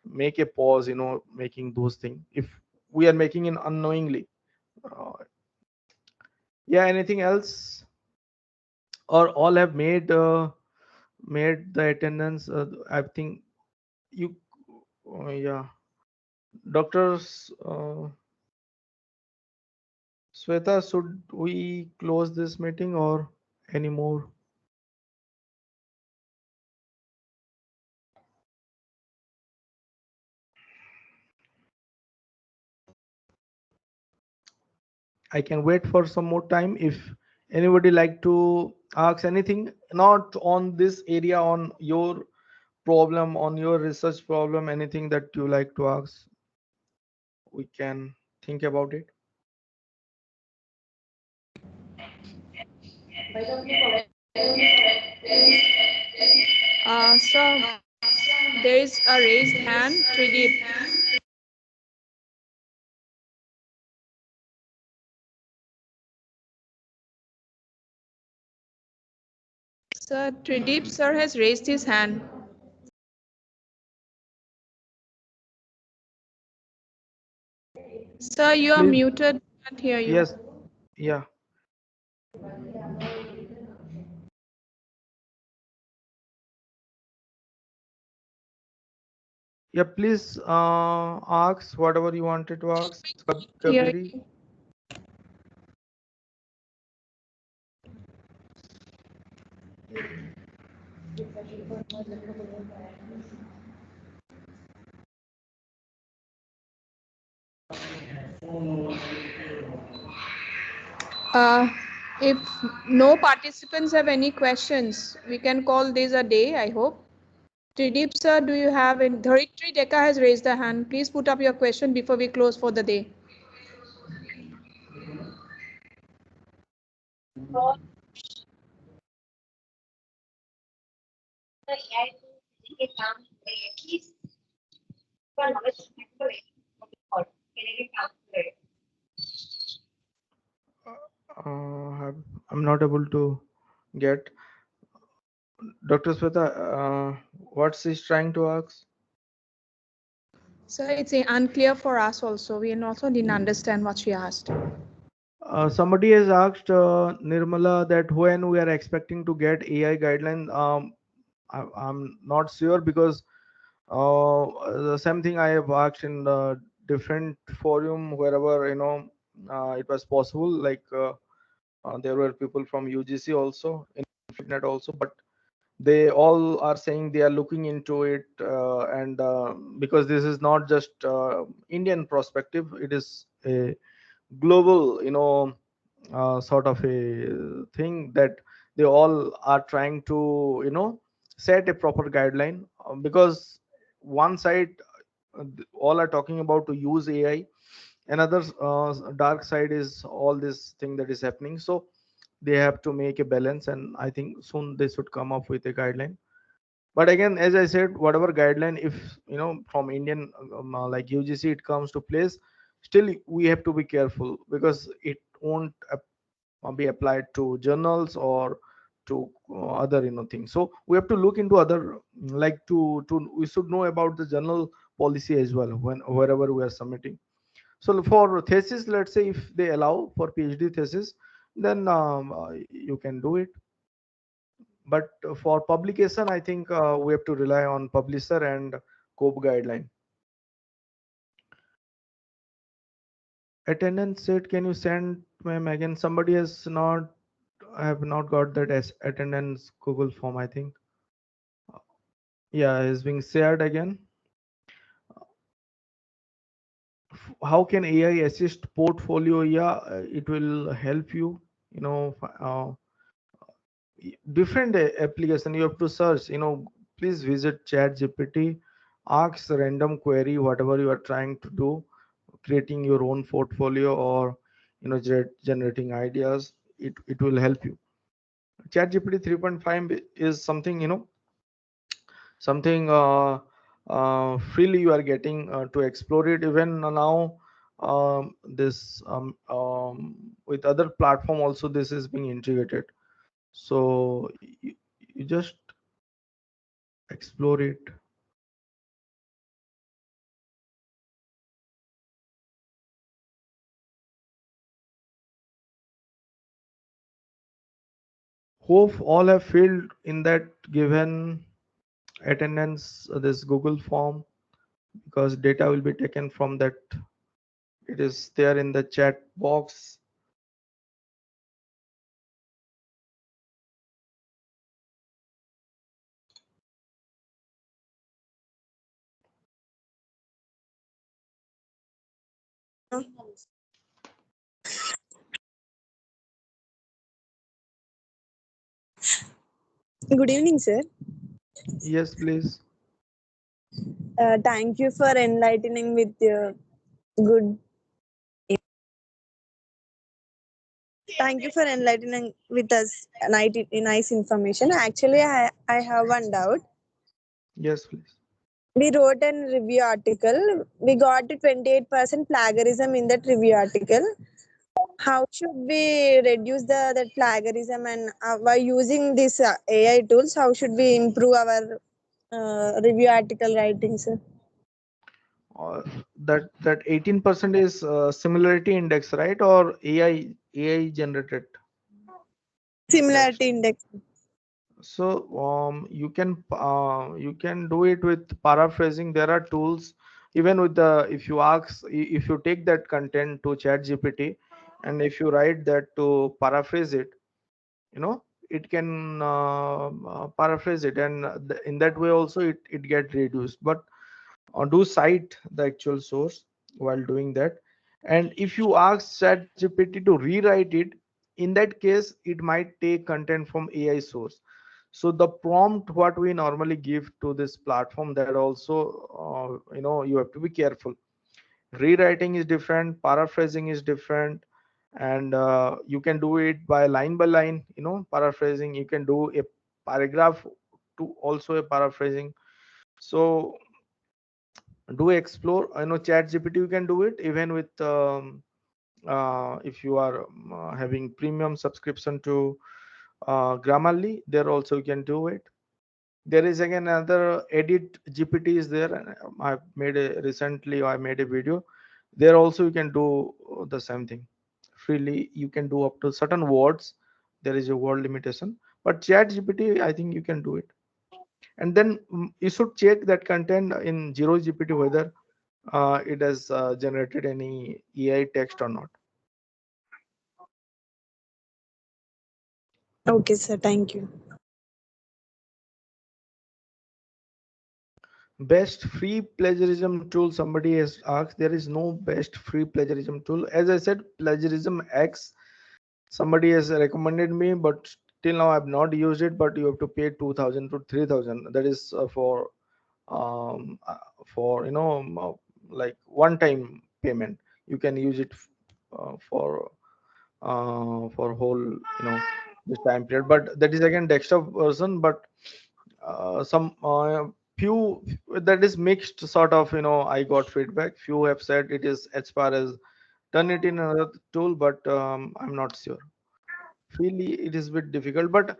make a pause making those things if we are making it unknowingly. uh, yeah, anything else, or all have made the attendance? I think you yeah, doctors, Sweta, should we close this meeting or any more? I can wait for some more time. If anybody like to ask anything, not on this area, on your problem, on your research problem, anything that you like to ask, we can think about it. So there is a raised hand, Tridip. Sir, Tridip sir has raised his hand. Sir, you are Please. muted. Can't hear you. Yes. Yeah. Yeah, please ask whatever you wanted to ask, Hear Kabiri. you. If no participants have any questions, we can call this a day, I hope. Tridip sir, do you have any? Dharitri Deka has raised the hand. Please put up your question before we close for the day. I'm not able to get. Dr. Sweta, what's he trying to ask? Sir, it's unclear for us also. We also didn't understand what she asked. Somebody has asked Nirmala that when we are expecting to get AI guideline. I'm not sure because the same thing I have asked in the different forum wherever it was possible. Like there were people from UGC also, Net also, but they all are saying they are looking into it, and because this is not just Indian perspective, it is a global, sort of a thing that they all are trying to, set a proper guideline, because one side all are talking about to use AI, another dark side is all this thing that is happening. So they have to make a balance, and I think soon they should come up with a guideline. But again, as I said, whatever guideline, if from Indian, like UGC, it comes to place, still we have to be careful because it won't be applied to journals or to other things. So we have to look into other, like to we should know about the journal policy as well when wherever we are submitting. So for thesis, let's say if they allow for PhD thesis, then you can do it. But for publication, I think we have to rely on publisher and COPE guideline. Attendance set, can you send, ma'am, again? Somebody has not, I have not got that as attendance Google form, I think. Yeah, is being shared again. How can AI assist portfolio? Yeah, it will help you, different application you have to search, please visit ChatGPT, ask random query whatever you are trying to do, creating your own portfolio or generating ideas. It will help you. ChatGPT 3.5 is something, something freely you are getting to explore it. Even now, this with other platform also this is being integrated. So you just explore it. Hope all have filled in that given attendance this Google form, because data will be taken from that. It is there in the chat box. Good evening, sir. Yes, please. Thank you for enlightening with your good. Thank you for enlightening with us nice information. Actually, I have one doubt. Yes, please. We wrote a review article. We got 28% plagiarism in that review article. How should we reduce that plagiarism, and by using these AI tools, how should we improve our review article writing, sir? That 18% is similarity index, right? Or AI generated index? Similarity index. So you can do it with paraphrasing. There are tools. Even with the, if you ask, if you take that content to chat GPT and if you write that to paraphrase it, it can paraphrase it, and in that way also it get reduced. But do cite the actual source while doing that. And if you ask chat GPT to rewrite it, in that case it might take content from AI source. So the prompt what we normally give to this platform, that also you have to be careful. Rewriting is different, paraphrasing is different, and you can do it by line, paraphrasing. You can do a paragraph to also a paraphrasing. So do explore. I know ChatGPT, you can do it even with if you are having premium subscription to Grammarly, there also you can do it. There is again another edit GPT is there. And I've made a recently, I made a video. There also you can do the same thing freely. You can do up to certain words. There is a word limitation, but ChatGPT, I think you can do it. And then you should check that content in Zero GPT whether it has generated any AI text or not. Okay, sir. Thank you. Best free plagiarism tool, somebody has asked. There is no best free plagiarism tool. As I said, Plagiarism X, somebody has recommended me, but till now I've not used it. But you have to pay 2,000 to 3,000. That is um, uh, for like one time payment. You can use it for whole this time period. But that is again desktop version. But some few, that is mixed sort of, I got feedback. Few have said it is as far as done it in another tool, but I'm not sure. Freely it is a bit difficult, but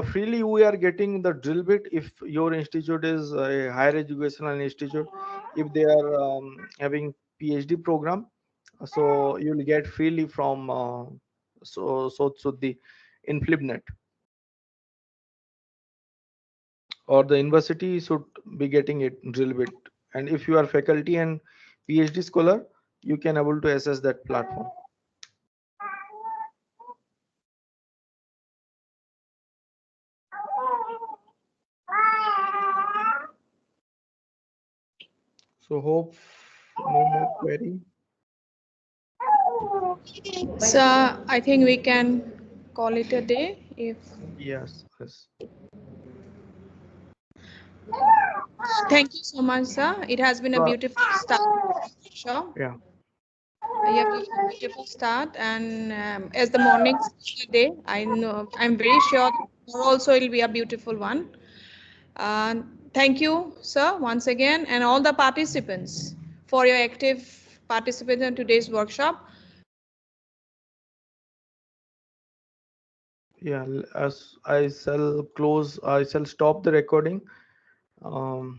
freely we are getting the drill bit. If your institute is a higher educational institute, if they are having PhD program, so you'll get freely from so the in Flipnet, or the university should be getting it drill bit. And if you are faculty and PhD scholar, you can able to access that platform. So hope no more query. So I think we can call it a day. If Yes. thank you so much, sir. It has been a So beautiful start. Sure. yeah. You have a beautiful start, and as the morning day, I know I'm very sure tomorrow also it will be a beautiful one. Uh, Thank you, sir, once again, and all the participants for your active participation in today's workshop. Yeah, as I shall close, I shall stop the recording. Um,